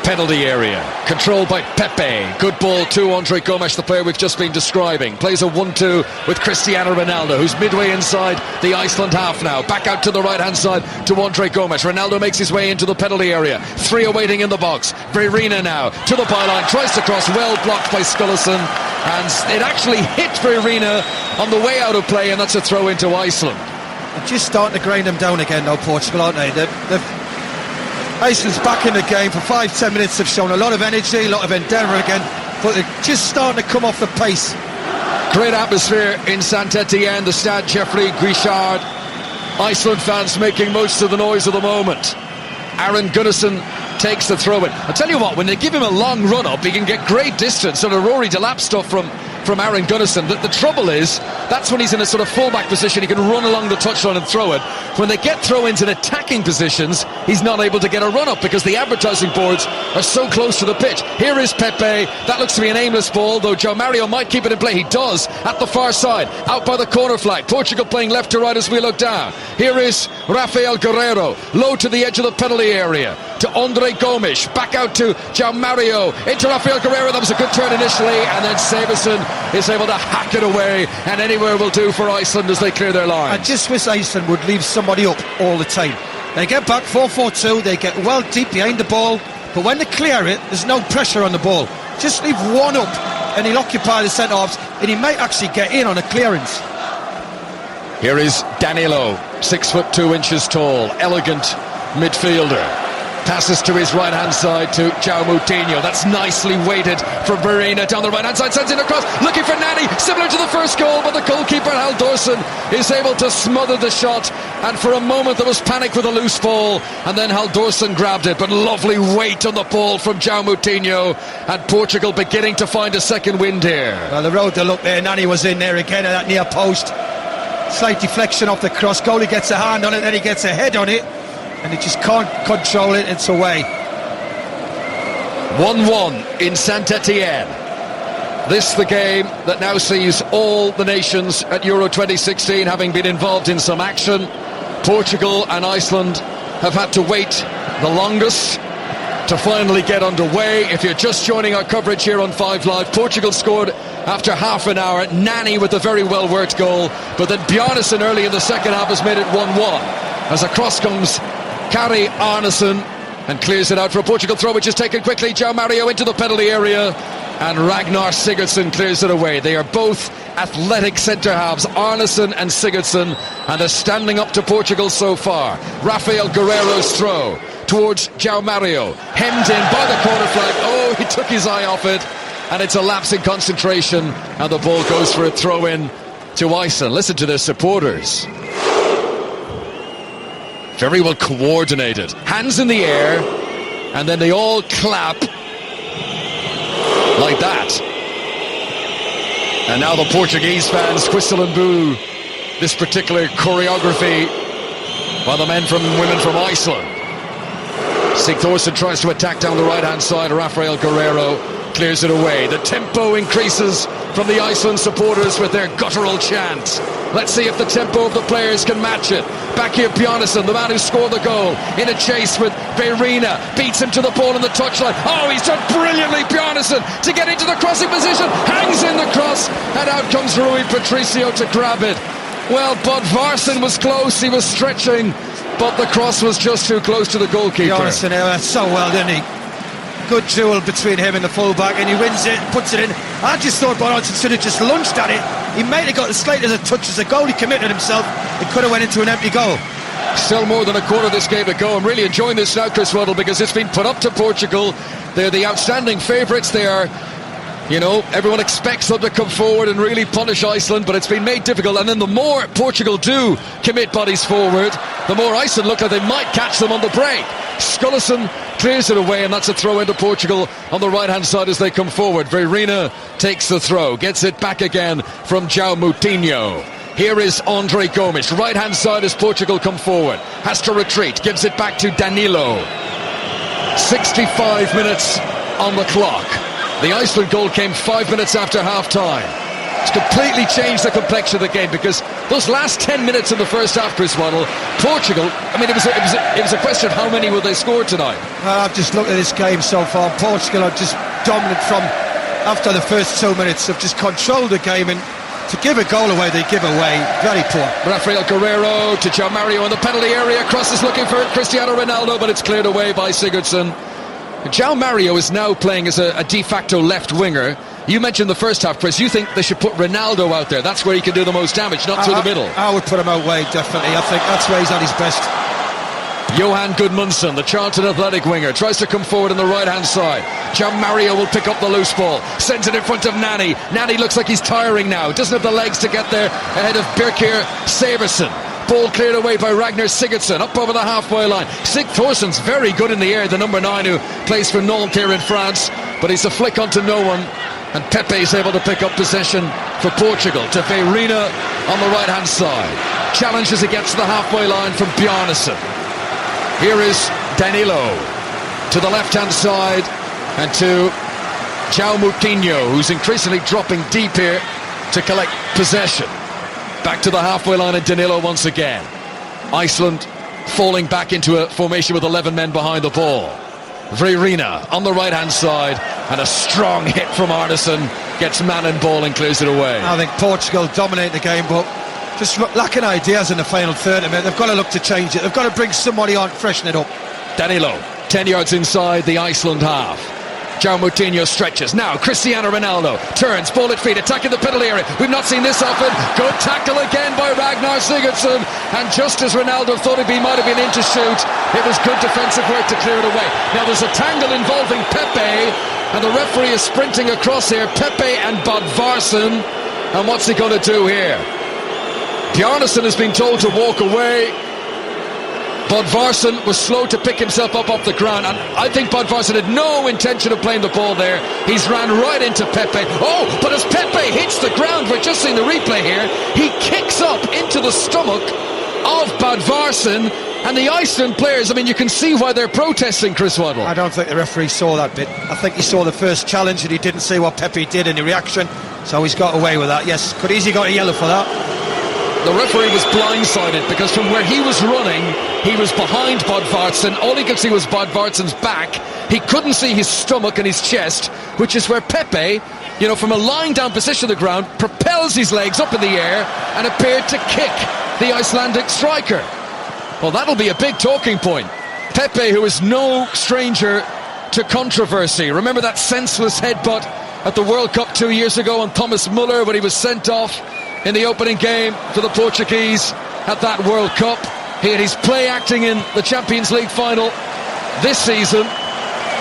S1: penalty area. Controlled by Pepe. Good ball to Andre Gomes, the player we've just been describing. Plays a 1-2 with Cristiano Ronaldo, who's midway inside the Iceland half now. Back out to the right-hand side to Andre Gomes. Ronaldo makes his way into the penalty area. 3 awaiting in the box. Verina now to the byline. Tries to cross. Well blocked by Skullerson. and it actually hit Verena on the way out of play, and that's a throw into Iceland.
S2: They're just starting to grind them down again now, Portugal, aren't they? Iceland's back in the game. For 5-10 minutes they've shown a lot of energy, a lot of endeavour again, but they're just starting to come off the pace.
S1: Great atmosphere in Saint-Étienne, the Stade Geoffroy Guichard. Iceland fans making most of the noise of the moment. Aron Gunnarsson takes the throw in. I'll tell you what, when they give him a long run up, he can get great distance, sort of Rory Delap stuff from Aron Gunnarsson. The trouble is, that's when he's in a sort of fullback position, he can run along the touchline and throw it. When they get throw-ins in attacking positions, he's not able to get a run up because the advertising boards are so close to the pitch. Here is Pepe. That looks to be an aimless ball, though João Mario might keep it in play. He does, at the far side, out by the corner flag. Portugal playing left to right as we look down. Here is Rafael Guerreiro, low to the edge of the penalty area, to André Gomes, back out to João Mario, into Rafael Guerreiro. That was a good turn initially, and then Severson is able to hack it away, and anywhere will do for Iceland as they clear their line.
S2: I just wish Iceland would leave somebody up all the time. They get back 4-4-2, they get well deep behind the ball, but when they clear it, there's no pressure on the ball. Just leave one up and he'll occupy the centre-halves, and he might actually get in on a clearance.
S1: Here is Danilo, 6'2" tall, elegant midfielder. Passes to his right-hand side to João Moutinho. That's nicely weighted for Verena down the right-hand side. Sends it across, looking for Nani, similar to the first goal, but the goalkeeper, Halldórsson, is able to smother the shot. And for a moment there was panic with a loose ball, and then Halldórsson grabbed it. But lovely weight on the ball from João Moutinho, and Portugal beginning to find a second wind here.
S2: Well, the road to look there, Nani was in there again at that near post. Slight deflection off the cross, goalie gets a hand on it, then he gets a head on it, and he just can't control it, it's away.
S1: 1-1 in Saint-Étienne. This the game that now sees all the nations at Euro 2016 having been involved in some action. Portugal and Iceland have had to wait the longest to finally get underway. If you're just joining our coverage here on 5 Live, Portugal scored after half an hour. Nani with a very well worked goal, but then Bjarnason early in the second half has made it 1-1 as across comes Kari Arnason and clears it out for a Portugal throw, which is taken quickly. João Mario into the penalty area, and Ragnar Sigurdsson clears it away. They are both athletic centre-halves, Arnason and Sigurdsson, and they're standing up to Portugal so far. Rafael Guerreiro's throw towards João Mario, hemmed in by the corner flag. Oh, he took his eye off it, and it's a lapse in concentration, and the ball goes for a throw-in to Iceland. Listen to their supporters. Very well coordinated. Hands in the air, and then they all clap like that. And now the Portuguese fans whistle and boo this particular choreography by the men and women from Iceland. Sigþórsson tries to attack down the right-hand side. Rafael Guerreiro clears it away. The tempo increases from the Iceland supporters with their guttural chant. Let's see if the tempo of the players can match it. Back here, Bjarnason, the man who scored the goal, in a chase with Verena, beats him to the ball on the touchline. Oh, he's done brilliantly, Bjarnason, to get into the crossing position, hangs in the cross, and out comes Rui Patricio to grab it. Well, Bodvarsson was close, he was stretching, but the cross was just too close to the goalkeeper.
S2: Bjarnason, so well, didn't he? Good duel between him and the fullback, and he wins it, puts it in. I just thought Bjarnason should have just lunged at it. He might have got as slight as a touch as the goal. He committed himself. It could have went into an empty goal.
S1: Still more than a quarter of this game to go. I'm really enjoying this now, Chris Waddle, because it's been put up to Portugal. They're the outstanding favourites. They are, you know, everyone expects them to come forward and really punish Iceland, but it's been made difficult. And then the more Portugal do commit bodies forward, the more Iceland look like they might catch them on the break. Skulason clears it away, and that's a throw into Portugal on the right-hand side as they come forward. Verena takes the throw, gets it back again from João Moutinho. Here is André Gomes, right-hand side as Portugal come forward. Has to retreat, gives it back to Danilo. 65 minutes on the clock. The Iceland goal came 5 minutes after half-time. It's completely changed the complexion of the game, because those last 10 minutes in the first half, Chris Waddle, Portugal, I mean, it was a question of how many will they score tonight.
S2: I've just looked at this game so far. Portugal are just dominant from after the first 2 minutes. They've just controlled the game, and to give a goal away, they give away. Very poor.
S1: Rafael Guerreiro to João Mario in the penalty area. Crosses looking for Cristiano Ronaldo, but it's cleared away by Sigurdsson. João Mario is now playing as a de facto left winger, You mentioned the first half, Chris. You think they should put Ronaldo out there. That's where he can do the most damage, not through the middle.
S2: I would put him out wide, definitely. I think that's where he's at his best.
S1: Johan Gudmundsson, the Charlton Athletic winger, tries to come forward on the right-hand side. Mario will pick up the loose ball, sends it in front of Nani. Nani looks like he's tiring now, doesn't have the legs to get there ahead of Birkir Severson. Ball cleared away by Ragnar Sigurdsson, up over the halfway line. Sig Thorsson's very good in the air, the number 9 who plays for Nantes here in France, but he's a flick onto no one, and Pepe is able to pick up possession for Portugal. To Verina on the right-hand side. Challenges against the halfway line from Bjarnason. Here is Danilo to the left-hand side, and to João Moutinho, who's increasingly dropping deep here to collect possession. Back to the halfway line, and Danilo once again. Iceland falling back into a formation with 11 men behind the ball. Verina on the right-hand side, and a strong hit from Arneson gets man and ball and clears it away.
S2: I think Portugal dominate the game, but just lacking ideas in the final third. I mean, they've got to look to change it. They've got to bring somebody on, freshen it up.
S1: Danilo, 10 yards inside the Iceland half. João Moutinho stretches. Now Cristiano Ronaldo turns, ball at feet, attacking the penalty area. We've not seen this often. Good tackle again by Ragnar Sigurdsson. And just as Ronaldo thought he might have been in to shoot, it was good defensive work to clear it away. Now there's a tangle involving Pepe, and the referee is sprinting across here. Pepe and Bodvarsson. And what's he going to do here? Bjarnason has been told to walk away. Bodvarsson was slow to pick himself up off the ground, and I think Bodvarsson had no intention of playing the ball there. He's ran right into Pepe. Oh, but as Pepe hits the ground, we're just seeing the replay here, he kicks up into the stomach of Bodvarsson, and the Iceland players, I mean, you can see why they're protesting, Chris Waddle.
S2: I don't think the referee saw that bit. I think he saw the first challenge and he didn't see what Pepe did in the reaction, so he's got away with that. Yes, could easily got a yellow for that.
S1: The referee was blindsided because from where he was running, he was behind Bodvarsson. All he could see was Bodvarsson's back. He couldn't see his stomach and his chest, which is where Pepe, you know, from a lying down position on the ground, propels his legs up in the air and appeared to kick the Icelandic striker. Well, that'll be a big talking point. Pepe, who is no stranger to controversy. Remember that senseless headbutt at the World Cup 2 years ago on Thomas Müller when he was sent off in the opening game for the Portuguese at that World Cup. He had his play acting in the Champions League final this season,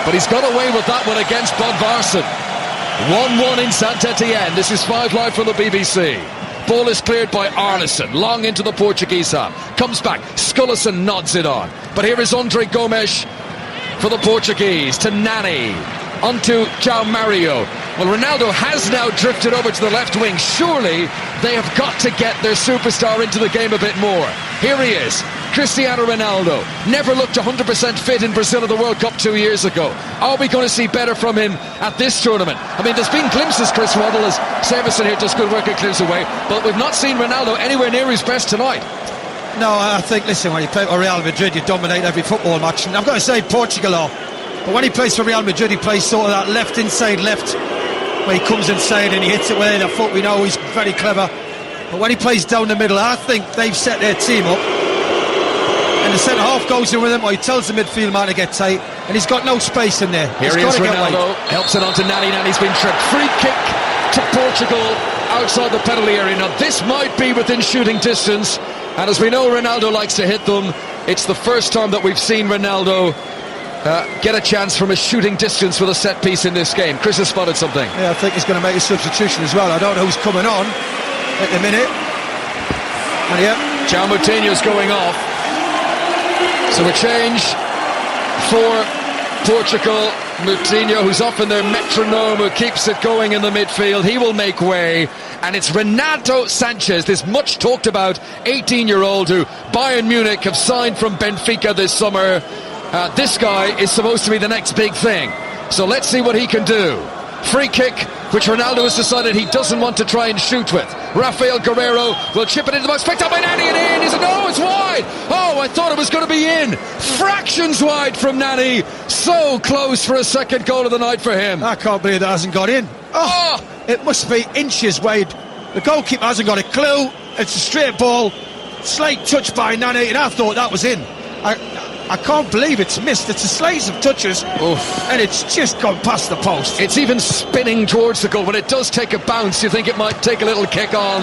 S1: but he's got away with that one against Bodvarsson. 1-1 in Saint-Étienne. This is 5 Live from the BBC. Ball is cleared by Arneson, long into the Portuguese half. Comes back, Scullison nods it on. But here is Andre Gomes for the Portuguese, to Nani, onto João Mario. Well, Ronaldo has now drifted over to the left wing. Surely they have got to get their superstar into the game a bit more. Here he is, Cristiano Ronaldo. Never looked 100% fit in Brazil at the World Cup 2 years ago. Are we going to see better from him at this tournament? I mean, there's been glimpses, Chris Waddle, as Severson here does good work and clears away, but we've not seen Ronaldo anywhere near his best tonight.
S2: No, I think, listen, when you play for Real Madrid, you dominate every football match. And I've got to say, Portugal are. But when he plays for Real Madrid, he plays sort of that left inside left, where he comes inside and he hits it with a foot. We know he's very clever. But when he plays down the middle, I think they've set their team up. And the centre-half goes in with him, or he tells the midfield man to get tight, and he's got no space in there.
S1: Here he is, Ronaldo, helps it on to Nani. Nani's been tripped. Free kick to Portugal outside the penalty area. Now, this might be within shooting distance, and as we know, Ronaldo likes to hit them. It's the first time that we've seen Ronaldo get a chance from a shooting distance with a set piece in this game. Chris has spotted something.
S2: Yeah, I think he's going to make a substitution as well. I don't know who's coming on at the minute. And yeah,
S1: João Moutinho's going off. So a change for Portugal. Moutinho, who's off in their metronome, who keeps it going in the midfield. He will make way. And it's Renato Sanchez, this much talked about 18-year-old who Bayern Munich have signed from Benfica this summer. This guy is supposed to be the next big thing. So let's see what he can do. Free kick, which Ronaldo has decided he doesn't want to try and shoot with. Rafael Guerreiro will chip it into the box. Picked up by Nani and in. Is it? No, it's wide. Oh, I thought it was going to be in. Fractions wide from Nani. So close for a second goal of the night for him.
S2: I can't believe that hasn't got in. Oh, it must be inches wide. The goalkeeper hasn't got a clue. It's a straight ball. Slight touch by Nani, and I thought that was in. I can't believe it's missed. It's a slice of touches, and it's just gone past the post.
S1: It's even spinning towards the goal. When it does take a bounce, you think it might take a little kick on,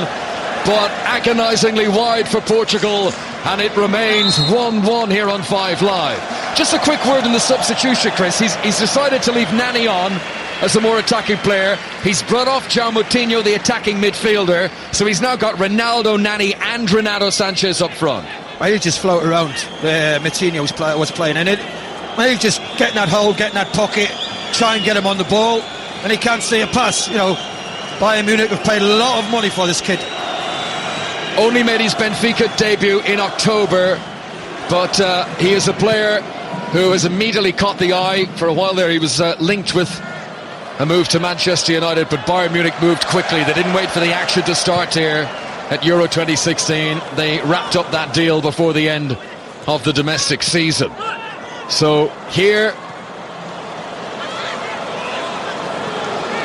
S1: but agonisingly wide for Portugal, and it remains 1-1 here on 5 Live. Just a quick word on the substitution, Chris. He's decided to leave Nani on as the more attacking player. He's brought off João Moutinho, the attacking midfielder, so he's now got Ronaldo, Nani and Renato Sanchez up front.
S2: Maybe just float around. Moutinho was playing in it. Maybe just get in that hole, get in that pocket, try and get him on the ball, and he can't see a pass. You know, Bayern Munich have paid a lot of money for this kid.
S1: Only made his Benfica debut in October, but he is a player who has immediately caught the eye. For a while there he was linked with a move to Manchester United, but Bayern Munich moved quickly. They didn't wait for the action to start here at Euro 2016. They wrapped up that deal before the end of the domestic season. So here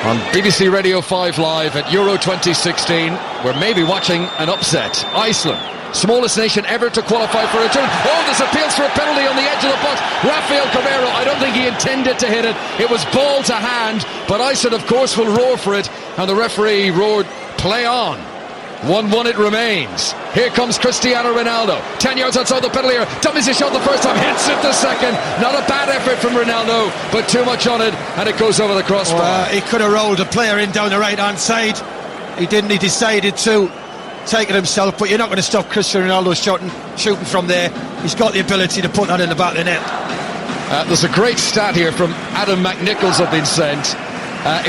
S1: on BBC Radio 5 Live at Euro 2016, we're maybe watching an upset. Iceland, smallest nation ever to qualify for a tournament. Oh, there's appeals for a penalty on the edge of the box. Rafael Guerreiro, I don't think he intended to hit it. It was ball to hand, but Iceland, of course, will roar for it, and the referee roared, play on. 1-1 it remains. Here comes Cristiano Ronaldo, 10 yards outside the penalty area, dummies his shot the first time, hits it the second. Not a bad effort from Ronaldo, but too much on it, and it goes over the crossbar.
S2: He could have rolled a player in down the right hand side. He didn't. He decided to take it himself, but you're not going to stop Cristiano Ronaldo shooting from there. He's got the ability to put that in the back of the net.
S1: There's a great stat here from Adam McNichols have been sent.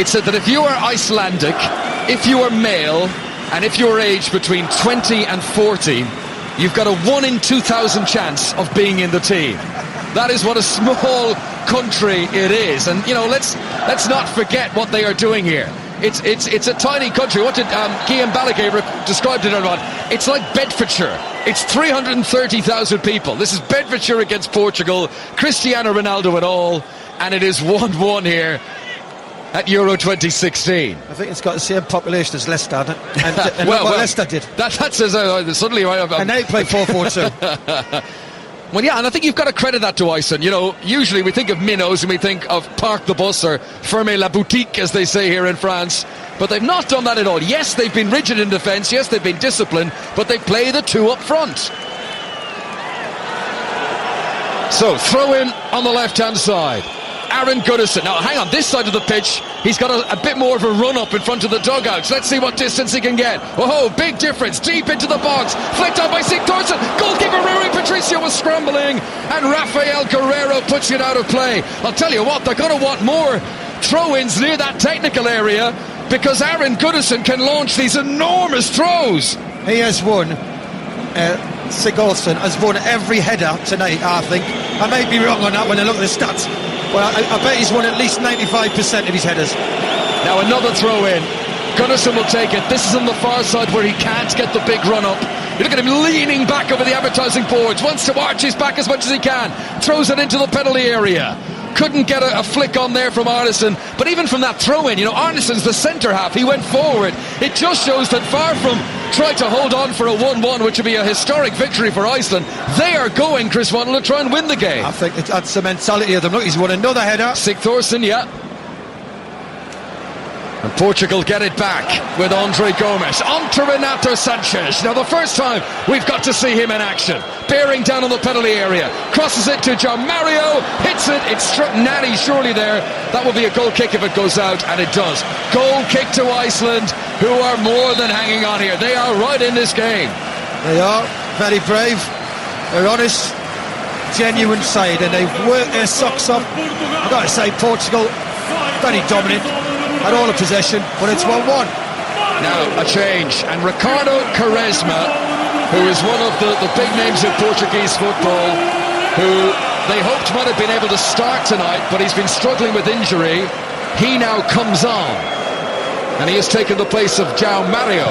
S1: It said that if you are Icelandic, if you are male, and if you're aged between 20 and 40, you've got a 1 in 2,000 chance of being in the team. That is what a small country it is. And, you know, let's not forget what they are doing here. It's a tiny country. What did Guillaume Balaguer described it on? It's like Bedfordshire. It's 330,000 people. This is Bedfordshire against Portugal. Cristiano Ronaldo and all. And it is 1-1 here at Euro 2016.
S2: I think it's got the same population as Leicester, and well, Leicester did.
S1: That says suddenly.
S2: And they play 4-4-2.
S1: Well, yeah, and I think you've got to credit that to Iceland. You know, usually we think of minnows and we think of Park the Bus or Ferme la Boutique, as they say here in France. But they've not done that at all. Yes, they've been rigid in defence. Yes, they've been disciplined. But they play the two up front. So, throw in on the left-hand side. Aaron Goodison. Now, hang on, this side of the pitch, he's got a bit more of a run-up in front of the dugouts. Let's see what distance he can get. Oh, big difference. Deep into the box. Flicked on by Sigthorsson. Goalkeeper Rui Patricio was scrambling, and Rafael Guerreiro puts it out of play. I'll tell you what, they're going to want more throw-ins near that technical area, because Aaron Goodison can launch these enormous throws.
S2: He has won. Sigthorsson has won every header tonight, I think. I may be wrong on that when I look at the stats. Well, I bet he's won at least 95% of his headers.
S1: Now another throw in. Gunnarsson will take it. This is on the far side where he can't get the big run up. You look at him leaning back over the advertising boards. Wants to arch his back as much as he can. Throws it into the penalty area. Couldn't get a flick on there from Arneson. But even from that throw in, you know, Arneson's the centre half. He went forward. It just shows that far from trying to hold on for a 1-1, which would be a historic victory for Iceland, they are going, Chris Waddle, to try and win the game.
S2: I think that's the mentality of them. Look, he's won another header.
S1: Sigthorsson, yeah. And Portugal get it back with Andre Gomes. On to Renato Sanchez. Now the first time we've got to see him in action. Bearing down on the penalty area. Crosses it to João Mario. Hits it. It struck Nani surely there. That will be a goal kick if it goes out, and it does. Goal kick to Iceland, who are more than hanging on here. They are right in this game.
S2: They are very brave. They're honest, genuine side, and they've worked their socks off. I've got to say, Portugal, very dominant. Had all the possession, but it's 1-1.
S1: Now a change, and Ricardo Quaresma, who is one of the big names in Portuguese football, who they hoped might have been able to start tonight, but he's been struggling with injury. He now comes on, and he has taken the place of João Mario.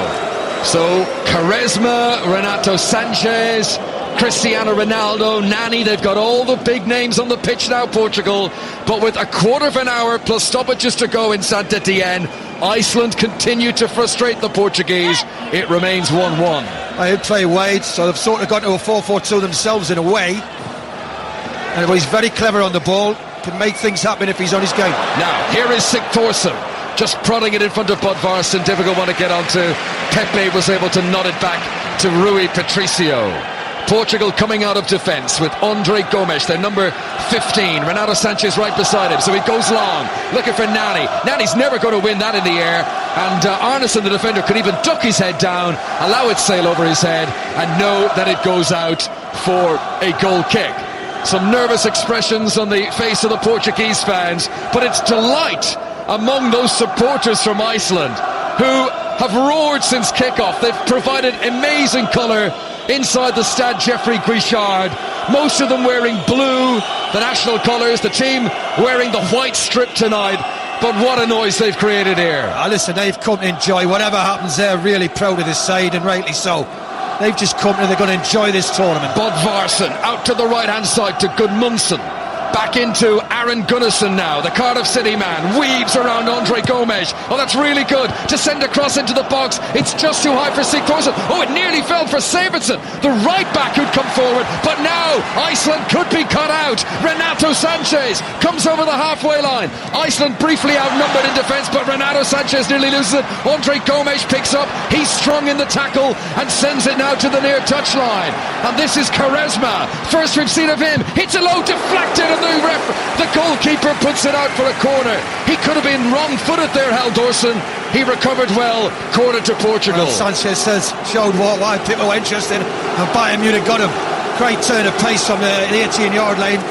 S1: So Quaresma, Renato Sanchez, Cristiano Ronaldo, Nani, they've got all the big names on the pitch now, Portugal. But with a quarter of an hour plus stoppages to go in Saint-Étienne, Iceland continue to frustrate the Portuguese. It remains 1-1.
S2: They play wide, so they've sort of got to a 4-4-2 themselves in a way. And he's very clever on the ball, can make things happen if he's on his game.
S1: Now, here is Sigthorsson, just prodding it in front of Bodvarsson, difficult one to get onto. Pepe was able to nod it back to Rui Patricio. Portugal coming out of defence with Andre Gomes, their number 15. Renato Sanchez right beside him, so he goes long, looking for Nani. Nani's never going to win that in the air, and Arneson, the defender, could even duck his head down, allow it sail over his head, and know that it goes out for a goal kick. Some nervous expressions on the face of the Portuguese fans, but it's delight among those supporters from Iceland who have roared since kickoff. They've provided amazing colour inside the Stade Geoffrey Guichard, most of them wearing blue, the national colours, the team wearing the white strip tonight. But what a noise they've created here.
S2: Listen, they've come to enjoy whatever happens. They're really proud of this side, and rightly so. They've just come and they're going to enjoy this tournament.
S1: Bodvarsson out to the right hand side to Gudmundsson. Back into Aaron Gunnarsson now, the Cardiff City man, weaves around Andre Gomes. Oh, that's really good to send across into the box. It's just too high for Sigthorsson. Oh, it nearly fell for Sabinson, the right back who'd come forward, but now Iceland could be cut out. Renato Sanchez comes over the halfway line. Iceland briefly outnumbered in defence, but Renato Sanchez nearly loses it. Andre Gomes picks up, he's strong in the tackle and sends it now to the near touchline. And this is Quaresma, first we've seen of him. Hits a low, deflected, and the goalkeeper puts it out for a corner. He could have been wrong-footed there, Halldórsson. He recovered well. Corner to Portugal.
S2: Well, Sanchez showed why people were interested, and Bayern Munich got him. Great turn of pace from the 18-yard line.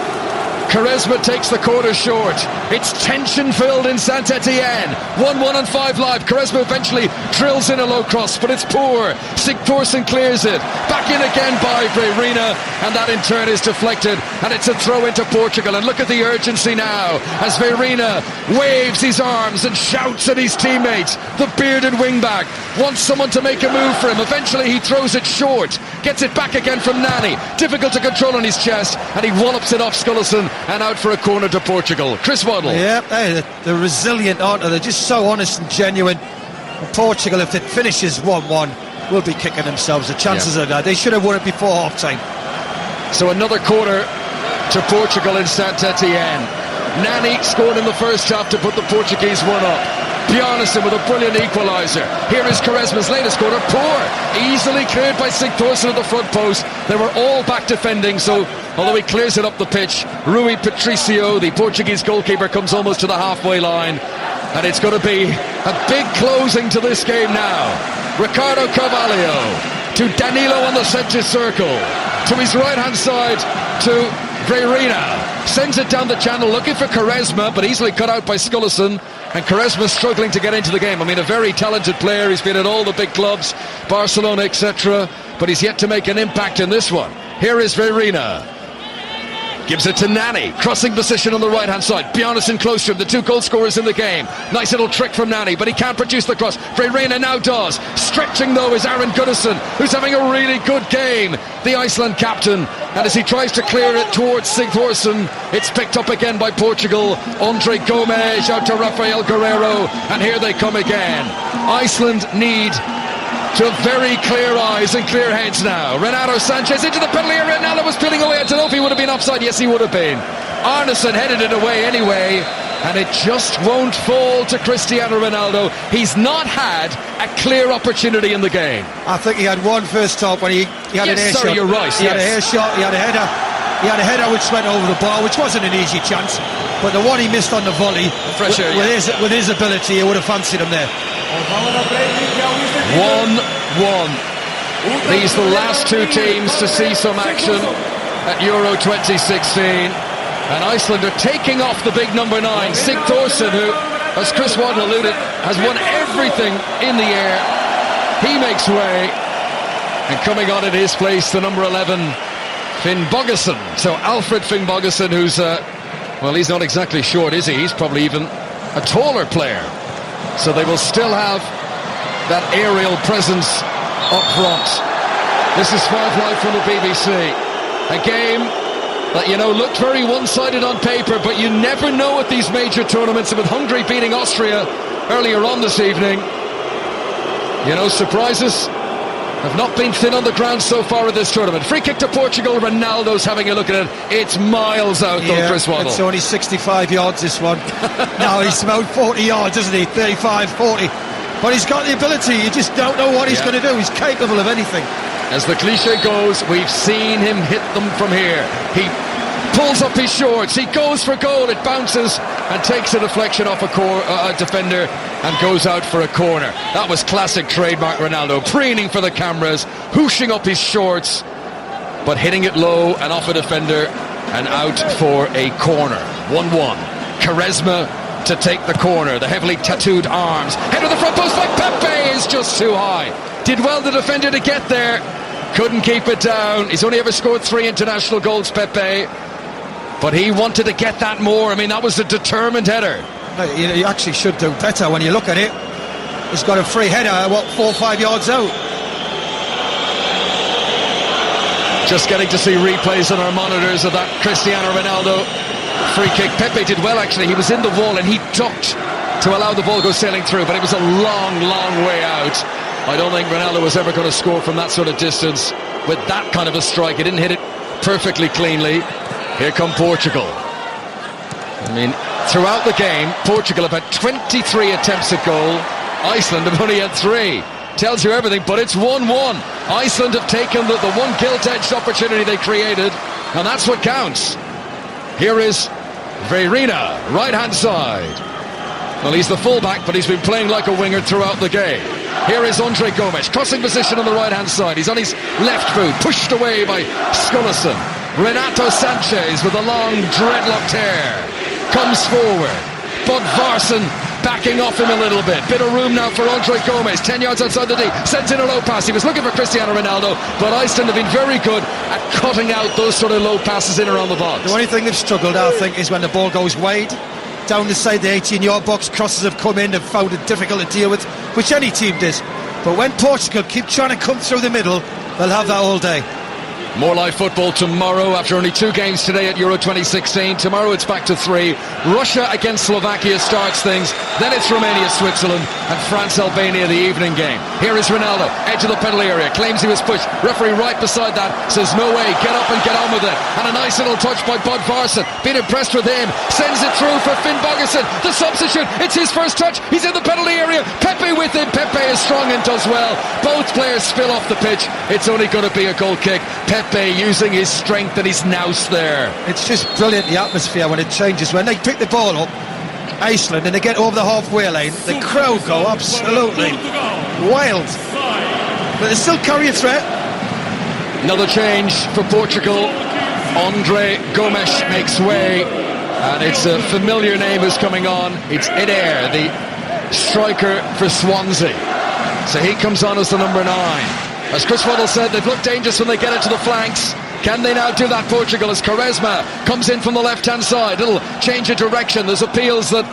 S1: Quaresma takes the corner short. It's tension-filled in Saint-Etienne. 1-1 and 5 live. Quaresma eventually drills in a low cross, but it's poor. Sigthorsson clears it. Back in again by Breirina, and that in turn is deflected, and it's a throw into Portugal. And look at the urgency now as Breirina waves his arms and shouts at his teammates. The bearded wingback wants someone to make a move for him. Eventually he throws it short, gets it back again from Nani. Difficult to control on his chest, and he wallops it off Skullerson and out for a corner to Portugal. Chris Waddle.
S2: Yeah, they're resilient, aren't they? They're just so honest and genuine. And Portugal, if it finishes 1-1, will be kicking themselves. The chances are there. They should have won it before half-time.
S1: So another corner to Portugal in Saint-Etienne. Nani scored in the first half to put the Portuguese one up. Bjarnason with a brilliant equaliser. Here is Quaresma's latest corner. Poor. Easily cleared by Sigthorsson at the front post. They were all back defending, so although he clears it up the pitch, Rui Patricio, the Portuguese goalkeeper, comes almost to the halfway line. And it's going to be a big closing to this game now. Ricardo Carvalho to Danilo on the centre circle. To his right-hand side to Breirina. Sends it down the channel looking for Quaresma, but easily cut out by Skullerson. And Quaresma struggling to get into the game. I mean, a very talented player. He's been at all the big clubs, Barcelona, etc. But he's yet to make an impact in this one. Here is Breirina. Gives it to Nani, crossing position on the right-hand side. Bjarnason close to him, the two goal scorers in the game. Nice little trick from Nani, but he can't produce the cross. Breirina now does. Stretching, though, is Aaron Gunnarsson, who's having a really good game, the Iceland captain. And as he tries to clear it towards Sigthorsson, it's picked up again by Portugal. Andre Gomes out to Rafael Guerreiro, and here they come again. Iceland need to have very clear eyes and clear heads now. Renato Sanchez into the penalty area. Ronaldo was peeling away. I don't know if he would have been offside. Yes, he would have been. Arneson headed it away anyway, and it just won't fall to Cristiano Ronaldo. He's not had a clear opportunity in the game.
S2: I think he had one first time when he had an air shot.
S1: You're right.
S2: He had a air shot, he had a header. He had a header which went over the bar, which wasn't an easy chance. But the one he missed on the volley, with his ability, he would have fancied him there.
S1: 1-1. These are the last two teams to see some action at Euro 2016. And Iceland are taking off the big number 9, Sigthorsson, who, as Chris Waddle alluded, has won everything in the air. He makes way. And coming on in his place, the number 11, Finn Bogason. So Alfred Finn Bogason, who's, well, he's not exactly short, is he? He's probably even a taller player. So they will still have that aerial presence up front. This is 5 Live from the BBC. A game that, you know, looked very one-sided on paper, but you never know at these major tournaments. And with Hungary beating Austria earlier on this evening, you know, surprises have not been thin on the ground so far in this tournament. Free kick to Portugal. Ronaldo's having a look at it. It's miles out, though, Chris Waddle.
S2: It's only 65 yards, this one. Now he's about 40 yards, isn't he? 35, 40. But he's got the ability. You just don't know what he's going to do. He's capable of anything.
S1: As the cliche goes, we've seen him hit them from here. He pulls up his shorts, he goes for goal, it bounces and takes a deflection off a defender and goes out for a corner. That was classic trademark Ronaldo, preening for the cameras, hooshing up his shorts, but hitting it low and off a defender and out for a corner. 1-1. Quaresma to take the corner, the heavily tattooed arms. Head of the front post by Pepe is just too high. Did well the defender to get there, couldn't keep it down. He's only ever scored 3 international goals, Pepe, but he wanted to get that more. I mean, that was a determined header.
S2: You actually should do better when you look at it. He's got a free header, 4 or 5 yards out.
S1: Just getting to see replays on our monitors of that Cristiano Ronaldo free kick. Pepe did well, actually. He was in the wall and he ducked to allow the ball go sailing through, but it was a long, long way out. I don't think Ronaldo was ever going to score from that sort of distance with that kind of a strike. He didn't hit it perfectly cleanly. Here come Portugal. I mean, throughout the game, Portugal have had 23 attempts at goal. Iceland have only had 3. Tells you everything, but it's 1-1. Iceland have taken the one gilt-edged opportunity they created, and that's what counts. Here is Verina, right-hand side. Well, he's the fullback, but he's been playing like a winger throughout the game. Here is Andre Gomes, crossing position on the right-hand side. He's on his left boot, pushed away by Scullison. Renato Sanchez with a long dreadlocked hair comes forward. Bud Varson backing off him a little bit. Bit of room now for Andre Gomes, 10 yards outside the D, sends in a low pass. He was looking for Cristiano Ronaldo, but Iceland have been very good at cutting out those sort of low passes in around the box.
S2: The only thing they've struggled, I think, is when the ball goes wide. Down the side, the 18-yard box, crosses have come in and found it difficult to deal with, which any team does. But when Portugal keep trying to come through the middle, they'll have that all day.
S1: More live football tomorrow after only 2 games today at Euro 2016. Tomorrow it's back to 3. Russia against Slovakia starts things. Then it's Romania, Switzerland and France, Albania, the evening game. Here is Ronaldo, edge of the penalty area, claims he was pushed. Referee right beside that says no way, get up and get on with it. And a nice little touch by Bud Varson. Been impressed with him. Sends it through for Finn Bogason. The substitute, it's his first touch. He's in the penalty area. Pepe with him. Pepe is strong and does well. Both players spill off the pitch. It's only going to be a goal kick. Pepe using his strength and his nous there.
S2: It's just brilliant, the atmosphere when it changes. When they pick the ball up, Iceland, and they get over the halfway line, the crowd go absolutely wild. But they still carry a threat.
S1: Another change for Portugal. Andre Gomes makes way, and it's a familiar name who's coming on. It's Eder, the striker for Swansea. So he comes on as the number 9. As Chris Waddle said, they've looked dangerous when they get it to the flanks. Can they now do that, Portugal, as Quaresma comes in from the left-hand side? Little change of direction. There's appeals that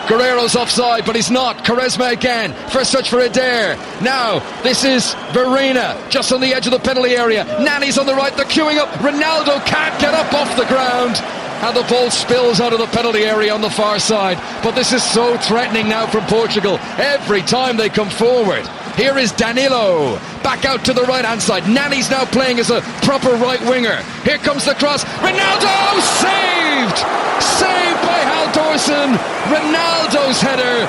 S1: Guerrero's offside, but he's not. Quaresma again. First touch for Eder. Now, this is Verina, just on the edge of the penalty area. Nani's on the right, they're queuing up. Ronaldo can't get up off the ground. And the ball spills out of the penalty area on the far side. But this is so threatening now from Portugal. Every time they come forward. Here is Danilo, back out to the right-hand side. Nani's now playing as a proper right winger. Here comes the cross. Ronaldo saved! Saved by Hal Dorson. Ronaldo's header.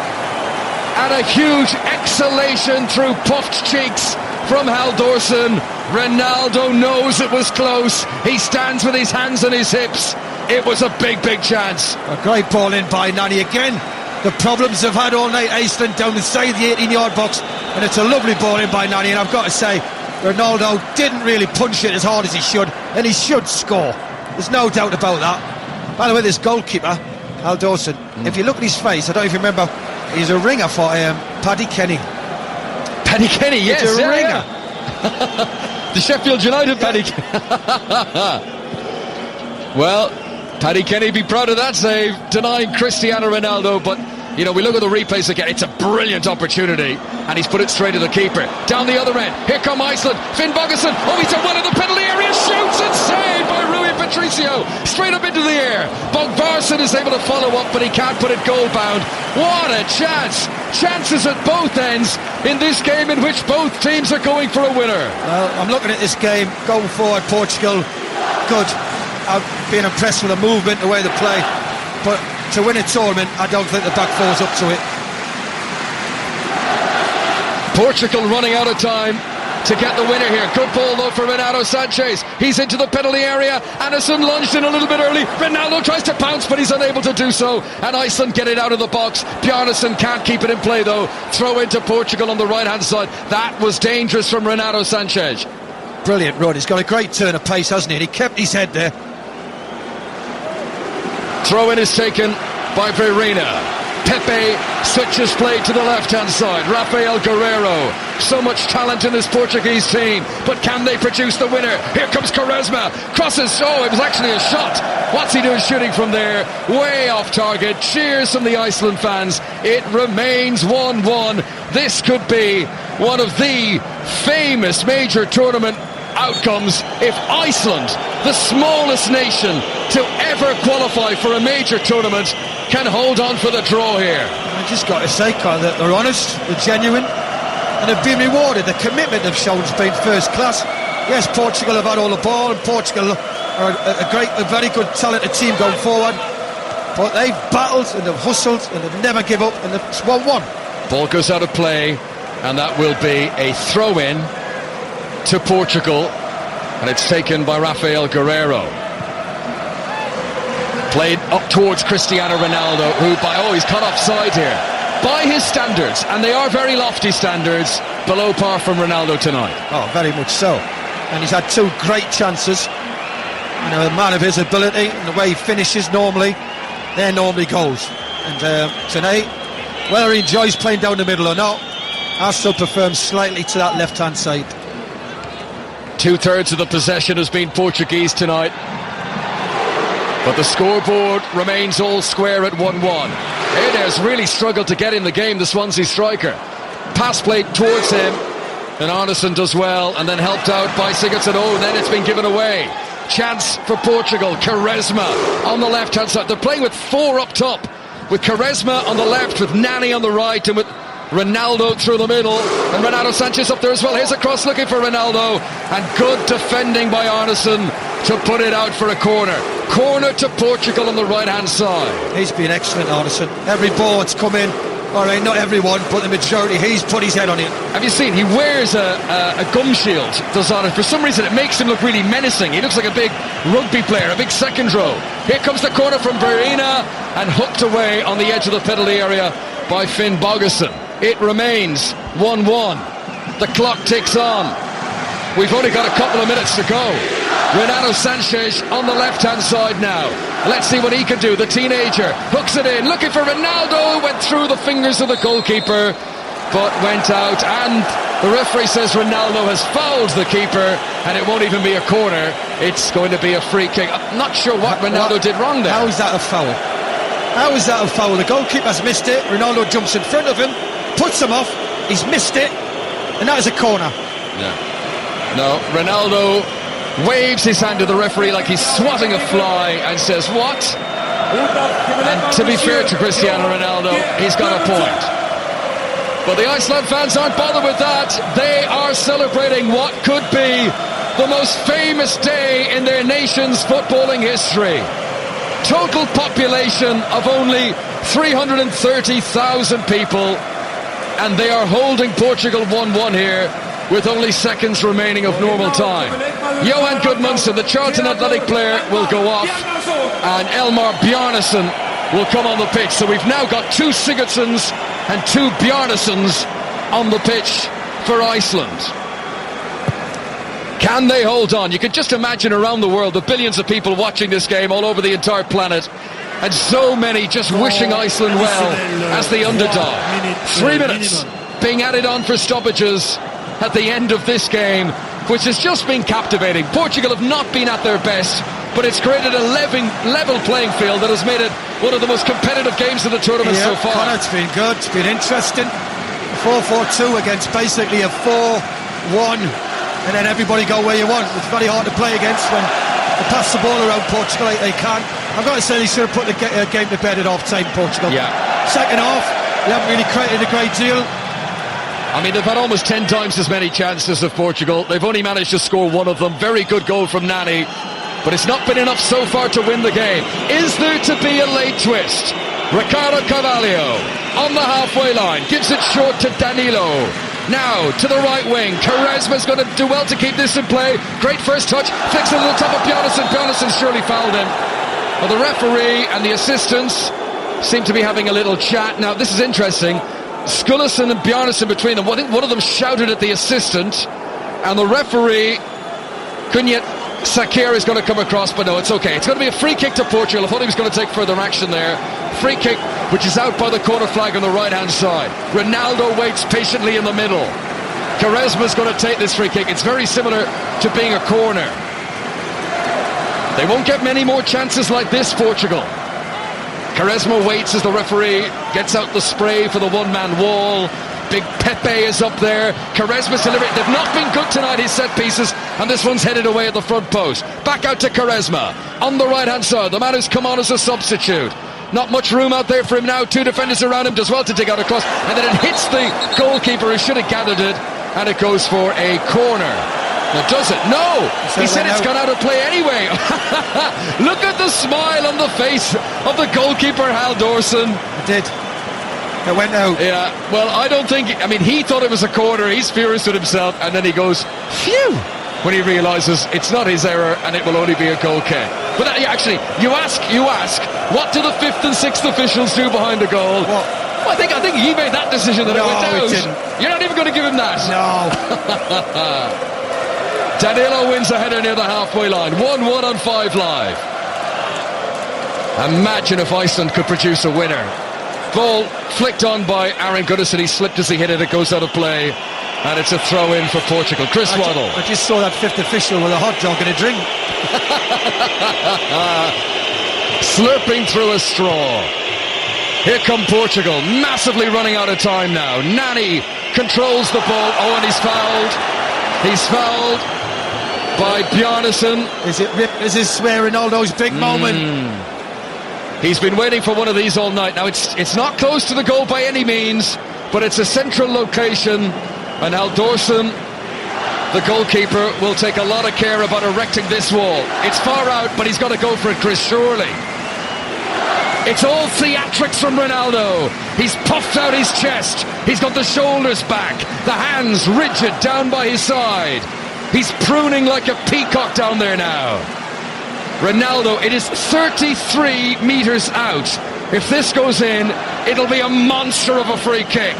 S1: And a huge exhalation through puffed cheeks from Hal Dorson. Ronaldo knows it was close. He stands with his hands on his hips. It was a big, big chance.
S2: A great ball in by Nani again. The problems they've had all night, Iceland down the side of the 18-yard box, and it's a lovely ball in by Nani, and I've got to say, Ronaldo didn't really punch it as hard as he should, and he should score. There's no doubt about that. By the way, this goalkeeper, Hal Dorson, if you look at his face, I don't know if you remember, he's a ringer for Paddy Kenny.
S1: Paddy Kenny, yes.
S2: He's a ringer.
S1: Yeah. The Sheffield United Paddy Kenny. Well, Paddy Kenny be proud of that save, denying Cristiano Ronaldo, but you know, we look at the replays again, it's a brilliant opportunity, and he's put it straight to the keeper. Down the other end, here come Iceland, Finn Bogason, oh, he's done well in the penalty area, shoots and saved by Rui Patricio, straight up into the air. Bog Varson is able to follow up, but he can't put it goal bound. What a chance chances at both ends in this game in which both teams are going for a winner.
S2: Well, I'm looking at this game going forward. Portugal, good. I've been impressed with the movement, the way they play, but to win a tournament, I don't think the back four's up to it.
S1: Portugal running out of time to get the winner here. Good ball though for Renato Sanchez. He's into the penalty area. Anderson lunged in a little bit early. Ronaldo tries to pounce, but he's unable to do so, and Iceland get it out of the box. Bjarnason can't keep it in play though. Throw into Portugal on the right hand side. That was dangerous from Renato Sanchez.
S2: Brilliant run. He's got a great turn of pace, hasn't he? And he kept his head there.
S1: Throw in is taken by Verena. Pepe switches play to the left-hand side. Rafael Guerreiro. So much talent in this Portuguese team, but can they produce the winner? Here comes Quaresma. Crosses. Oh, it was actually a shot. What's he doing shooting from there? Way off target. Cheers from the Iceland fans. It remains 1-1. This could be one of the famous major tournament outcomes if Iceland, the smallest nation to ever qualify for a major tournament, can hold on for the draw here.
S2: I just got to say, Carl, that they're honest, they're genuine, and they've been rewarded. The commitment they've shown has been first class. Yes, Portugal have had all the ball, and Portugal are a very good, talented team going forward, but they've battled and they've hustled and they've never give up, and it's 1-1. Ball
S1: goes out of play, and that will be a throw-in to Portugal, and it's taken by Rafael Guerreiro. Played up towards Cristiano Ronaldo, who he's cut offside here. By his standards, and they are very lofty standards, below par from Ronaldo tonight.
S2: Oh, very much so. And he's had two great chances. You know, a man of his ability and the way he finishes normally, they're normally goals. And tonight, whether he enjoys playing down the middle or not, I still prefer him slightly to that left-hand side.
S1: 2/3 of the possession has been Portuguese tonight, but the scoreboard remains all square at 1-1. It has really struggled to get in the game, the Swansea striker. Pass played towards him, and Arneson does well, and then helped out by Sigurdsson. Oh, then it's been given away. Chance for Portugal. Quaresma on the left-hand side. They're playing with four up top, with Quaresma on the left, with Nani on the right, and with Ronaldo through the middle, and Renato Sanchez up there as well. Here's a cross looking for Ronaldo, and good defending by Arneson to put it out for a corner. Corner to Portugal on the right hand side.
S2: He's been excellent, Arneson. Every ball that's come in, alright, not everyone, but the majority, he's put his head on it.
S1: Have you seen, he wears a gum shield, does on it. For some reason it makes him look really menacing. He looks like a big rugby player, a big second row. Here comes the corner from Verena, and hooked away on the edge of the penalty area by Finn Bogason. It remains 1-1. The clock ticks on. We've only got a couple of minutes to go. Renato Sanchez on the left-hand side now. Let's see what he can do. The teenager hooks it in, looking for Ronaldo. Went through the fingers of the goalkeeper, but went out. And the referee says Ronaldo has fouled the keeper, and it won't even be a corner. It's going to be a free kick. I'm not sure what Ronaldo did wrong there.
S2: How is that a foul? How is that a foul? The goalkeeper's missed it. Ronaldo jumps in front of him, puts him off. He's missed it, and that is a corner.
S1: Yeah. No, Ronaldo waves his hand to the referee like he's swatting a fly and says, what? And to be fair to Cristiano Ronaldo, he's got a point. But the Iceland fans aren't bothered with that. They are celebrating what could be the most famous day in their nation's footballing history. Total population of only 330,000 people, and they are holding Portugal 1-1 here with only seconds remaining of normal time. Johan Gudmundsson, the Charlton Athletic player, will go off, and Elmar Bjarnason will come on the pitch. So we've now got two Sigurdssons and two Bjarnasons on the pitch for Iceland. Can they hold on? You can just imagine around the world the billions of people watching this game all over the entire planet, and so many just wishing Iceland well as the underdog. 3 minutes being added on for stoppages at the end of this game, which has just been captivating. Portugal have not been at their best, but it's created a level playing field that has made it one of the most competitive games of the tournament so far.
S2: Connor, it's been good, it's been interesting. 4-4-2 against basically a 4-1, and then everybody go where you want. It's very hard to play against when they pass the ball around Portugal like they can. I've got to say they should have put the game to bed at half-time, Portugal.
S1: Yeah.
S2: Second half, They haven't really created a great deal.
S1: I mean, they've had almost 10 times as many chances of Portugal. They've only managed to score one of them. Very good goal from Nani, but it's not been enough so far to win the game. Is there to be a late twist? Ricardo Carvalho on the halfway line, gives it short to Danilo. Now to the right wing, Quaresma's going to do well to keep this in play. Great first touch, flicks it to the top of Bjarnason. Bjarnason surely fouled him. Well, the referee and the assistants seem to be having a little chat. Now this is interesting. Skulason and Bjarnason between them. I think one of them shouted at the assistant, and the referee, Cunha Sakir, is going to come across, but no, it's okay. It's going to be a free kick to Portugal. I thought he was going to take further action there. Free kick, which is out by the corner flag on the right-hand side. Ronaldo waits patiently in the middle. Quaresma's going to take this free kick. It's very similar to being a corner. They won't get many more chances like this, Portugal. Quaresma waits as the referee gets out the spray for the one-man wall. Big Pepe is up there. Quaresma's delivery. They've not been good tonight, his set pieces, and this one's headed away at the front post. Back out to Quaresma on the right-hand side. The man who's come on as a substitute. Not much room out there for him now. Two defenders around him. Does well to dig out a cross, and then it hits the goalkeeper who should have gathered it, and it goes for a corner. Now, does it? No! He said it's gone out of play anyway. Look at the smile on the face of the goalkeeper, Hal Dawson.
S2: It did. It went out.
S1: Yeah, well, I don't think... I mean, he thought it was a corner. He's furious with himself, and then he goes, phew, when he realises it's not his error and it will only be a goal kick. But actually, you ask, what do the 5th and 6th officials do behind the goal?
S2: What?
S1: Well, I think he made that decision that it went out.
S2: It didn't.
S1: You're not even going to give him that?
S2: No.
S1: Danilo wins a header near the halfway line. 1-1 on 5 Live. Imagine if Iceland could produce a winner. Ball flicked on by Aaron Goodison. He slipped as he hit it. It goes out of play. And it's a throw-in for Portugal. Chris Waddle.
S2: I just saw that 5th official with a hot dog and a drink.
S1: Slurping through a straw. Here come Portugal. Massively running out of time now. Nani controls the ball. Oh, and he's fouled. He's fouled by Bjarnason.
S2: Is this where Ronaldo's big moment?
S1: He's been waiting for one of these all night. Now it's not close to the goal by any means, but it's a central location, and Hal Dawson, the goalkeeper, will take a lot of care about erecting this wall. It's far out, but he's got to go for it, Chris, surely. It's all theatrics from Ronaldo. He's puffed out his chest. He's got the shoulders back, the hands rigid down by his side. He's pruning like a peacock down there now. Ronaldo, it is 33 metres out. If this goes in, it'll be a monster of a free kick.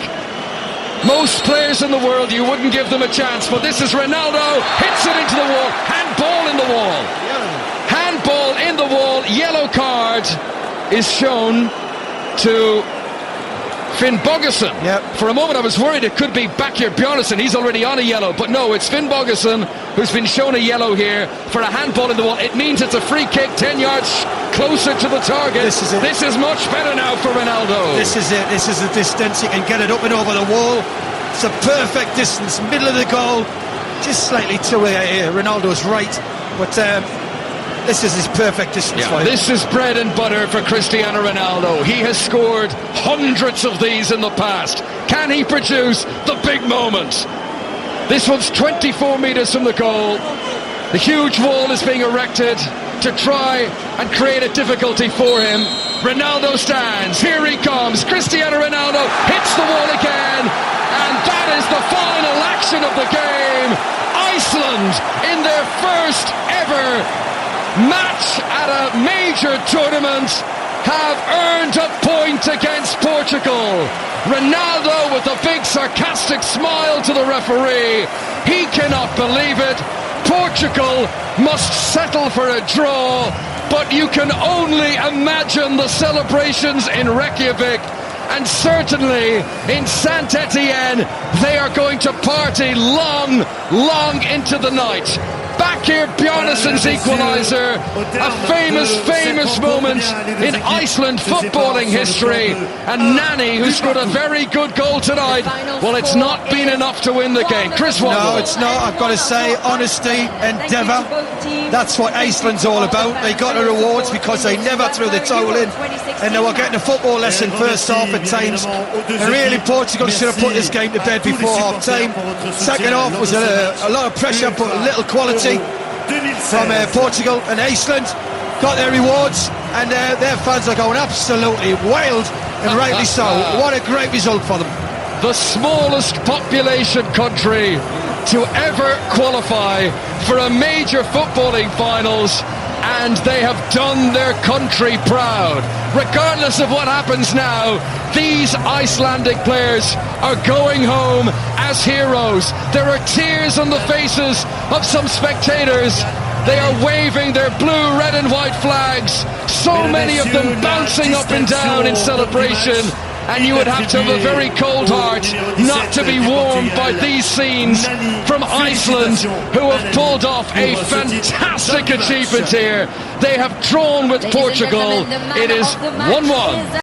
S1: Most players in the world, you wouldn't give them a chance, but this is Ronaldo, hits it into the wall, handball in the wall. Handball in the wall, yellow card is shown to Finn Bogason.
S2: Yep.
S1: For a moment I was worried it could be Bakir Bjarnason. He's already on a yellow, but no, it's Finn Bogason who's been shown a yellow here for a handball in the wall. It means it's a free kick 10 yards closer to the target.
S2: This is it.
S1: This is much better now for Ronaldo.
S2: This is it. This is the distance. He can get it up and over the wall. It's a perfect distance, middle of the goal. Just slightly to Ronaldo's right, but this is his perfect distance for him.
S1: This is bread and butter for Cristiano Ronaldo. He has scored hundreds of these in the past. Can he produce the big moment? This one's 24 metres from the goal. The huge wall is being erected to try and create a difficulty for him. Ronaldo stands. Here he comes. Cristiano Ronaldo hits the wall again. And that is the final action of the game. Iceland, in their first ever match at a major tournament, have earned a point against Portugal. Ronaldo with a big sarcastic smile to the referee. He cannot believe it. Portugal must settle for a draw, but you can only imagine the celebrations in Reykjavik, and certainly in Saint-Étienne they are going to party long into the night. Back Geir Bjarnason's equaliser, a famous moment in Iceland footballing history, and Nani, who scored a very good goal tonight. Well, it's not been enough to win the game. Chris Waddle.
S2: No, it's not. I've got to say, honesty, endeavour, that's what Iceland's all about. They got the rewards because they never threw the towel in, and they were getting a football lesson first half at times. And really, Portugal should have put this game to bed before half time. Second half was a lot of pressure but little quality from Portugal, and Iceland got their rewards, and their fans are going absolutely wild, and rightly so. What a great result for them.
S1: The smallest population country to ever qualify for a major footballing finals, and they have done their country proud. Regardless of what happens now, these Icelandic players are going home as heroes. There are tears on the faces of some spectators. They are waving their blue, red and white flags, so many of them bouncing up and down in celebration. And you would have to have a very cold heart not to be warmed by these scenes from Iceland, who have pulled off a fantastic achievement here. They have drawn with Portugal. It is 1-1.